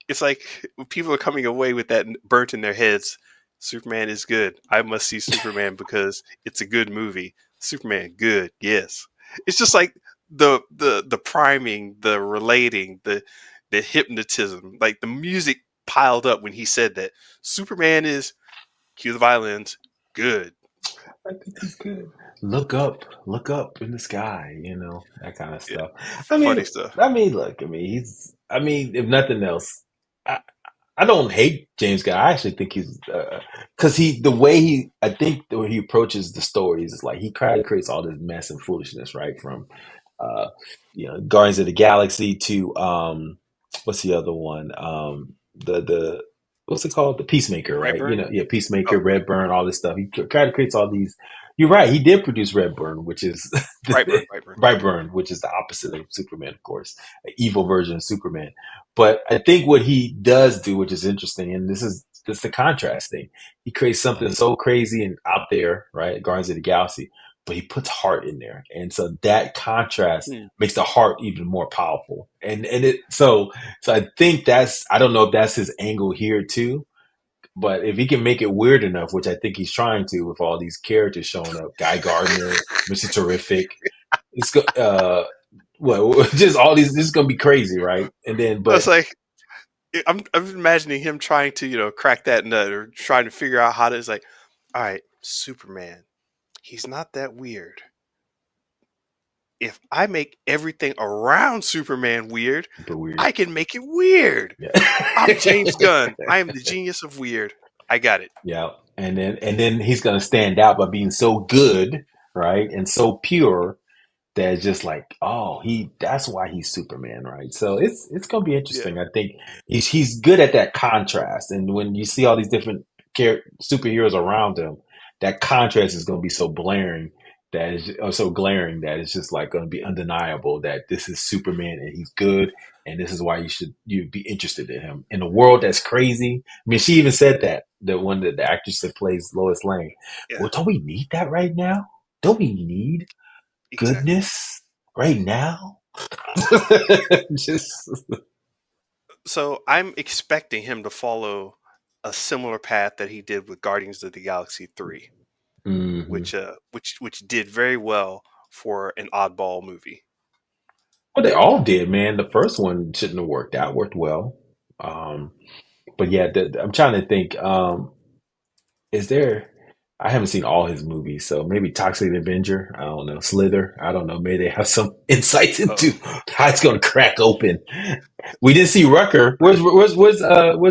it's like people are coming away with that burnt in their heads. Superman is good. I must see Superman because it's a good movie. Superman, good, yes. It's just like the priming, the relating, the hypnotism, like the music piled up when he said that Superman is, cue the violins, good. I think he's good. Look up in the sky, that kind of Yeah, stuff. funny stuff. Look, if nothing else, I, I don't hate James Gunn. I actually think he's, because I think the way he approaches the stories is like he kind of creates all this mess and foolishness, right? From, uh, Guardians of the Galaxy to, what's the other one? The what's it called? The Peacemaker, right? Brightburn. Yeah, Peacemaker, Oh, Redburn, all this stuff. He kind of creates all these. You're right. He did produce Redburn, which is Brightburn. Brightburn, which is the opposite of Superman, of course, an evil version of Superman. But I think what he does do, which is interesting, and this is the contrast thing. He creates something so crazy and out there, right? Guardians of the Galaxy, but he puts heart in there, and so that contrast Hmm. makes the heart even more powerful. So I think I don't know if that's his angle here too, but if he can make it weird enough, which I think he's trying to, with all these characters showing up, Guy Gardner, Mr. Terrific, it's go, well, just all these. This is gonna be crazy, right? And then, It's but like I'm imagining him trying to crack that nut or trying to figure out how to. It's like, all right, Superman, he's not that weird. If I make everything around Superman weird, super weird. I can make it weird. Yeah. I'm James Gunn. I am the genius of weird. I got it. Yeah, and then he's gonna stand out by being so good, right, and so pure that it's just like, oh, that's why he's Superman, right? So it's gonna be Yeah. interesting. I think he's good at that contrast, and when you see all these different superheroes around him, that contrast is gonna be so blaring or so glaring that it's just like gonna be undeniable that this is Superman and he's good, and this is why you'd be interested in him in a world that's crazy. I mean, she even said that the actress that plays Lois Lane. Yeah. Well, don't we need that right now? Don't we need Exactly. goodness right now? Just So I'm expecting him to follow a similar path that he did with Guardians of the Galaxy 3, mhm. which did very well for an oddball movie. Well, they all did, man. The first one shouldn't have worked out. Worked well. But yeah, I'm trying to think. Is there? I haven't seen all his movies, so maybe Toxic Avenger. I don't know. Slither. I don't know. Maybe they have some insights into how it's going to crack open. We didn't see Rucker. Where's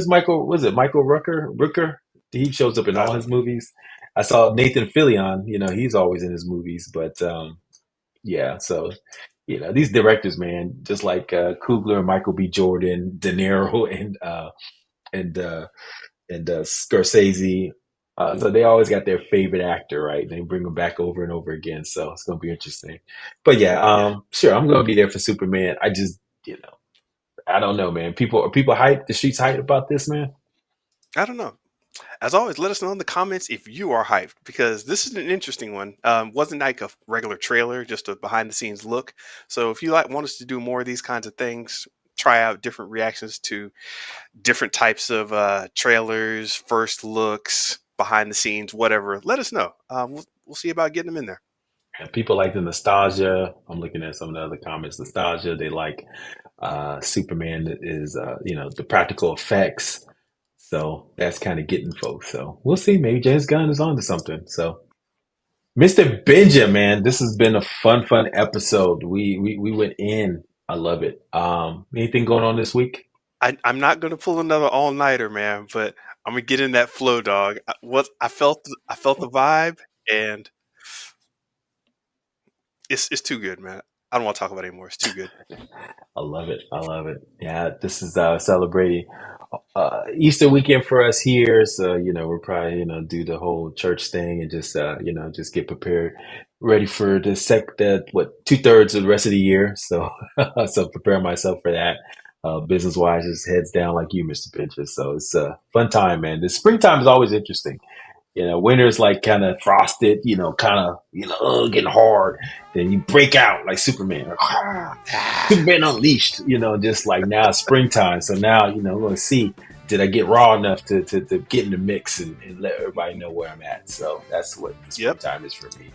Michael? Was it Michael Rooker? He shows up in I all don't his know. movies. I saw Nathan Fillion. He's always in his movies. But yeah, so these directors, man, just like Coogler and Michael B. Jordan, De Niro, and Scorsese. So they always got their favorite actor, right? And they bring them back over and over again. So it's gonna be interesting. But yeah, sure, I'm gonna be there for Superman. I just, I don't know, man. Are people hyped? The streets hyped about this, man. I don't know. As always, let us know in the comments if you are hyped, because this is an interesting one. Wasn't like a regular trailer, just a behind the scenes look. So if you want us to do more of these kinds of things, try out different reactions to different types of trailers, first looks, behind the scenes, whatever, let us know. We'll see about getting them in there. And people like the nostalgia. I'm looking at some of the other comments. Nostalgia. They like Superman is the practical effects. So that's kind of getting folks. So we'll see. Maybe James Gunn is on to something. So Mr. Benja, man, this has been a fun episode. We went in. I love it. Anything going on this week? I'm not going to pull another all nighter, man, but I'm gonna get in that flow, dog. I felt the vibe, and it's too good, man. I don't want to talk about it anymore. It's too good. I love it. I love it. Yeah, this is celebrating Easter weekend for us here. So, we're probably, do the whole church thing and just, just get prepared, ready for the 2/3 of the rest of the year. So, so prepare myself for that. Business wise, just heads down like you, Mr. Pinches. So it's a fun time, man. The springtime is always interesting. Winter's like kind of frosted, kind of, getting hard. Then you break out like Superman. Superman Unleashed, just like now it's springtime. So now, we're going to see, did I get raw enough to get in the mix and let everybody know where I'm at? So that's what the springtime is for me.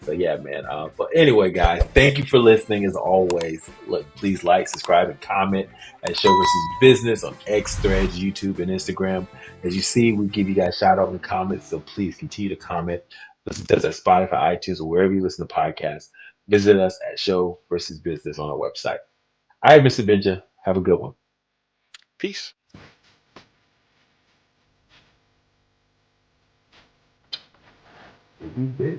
So yeah, man. But anyway, guys, thank you for listening. As always, look, please like, subscribe, and comment at Show versus Business on X, Threads, YouTube, and Instagram. As you see, we give you guys shout out in the comments, so please continue to comment. Listen to us at Spotify, iTunes, or wherever you listen to podcasts. Visit us at Show versus Business on our website. All right, Mr. Benja, have a good one. Peace. Mm-hmm.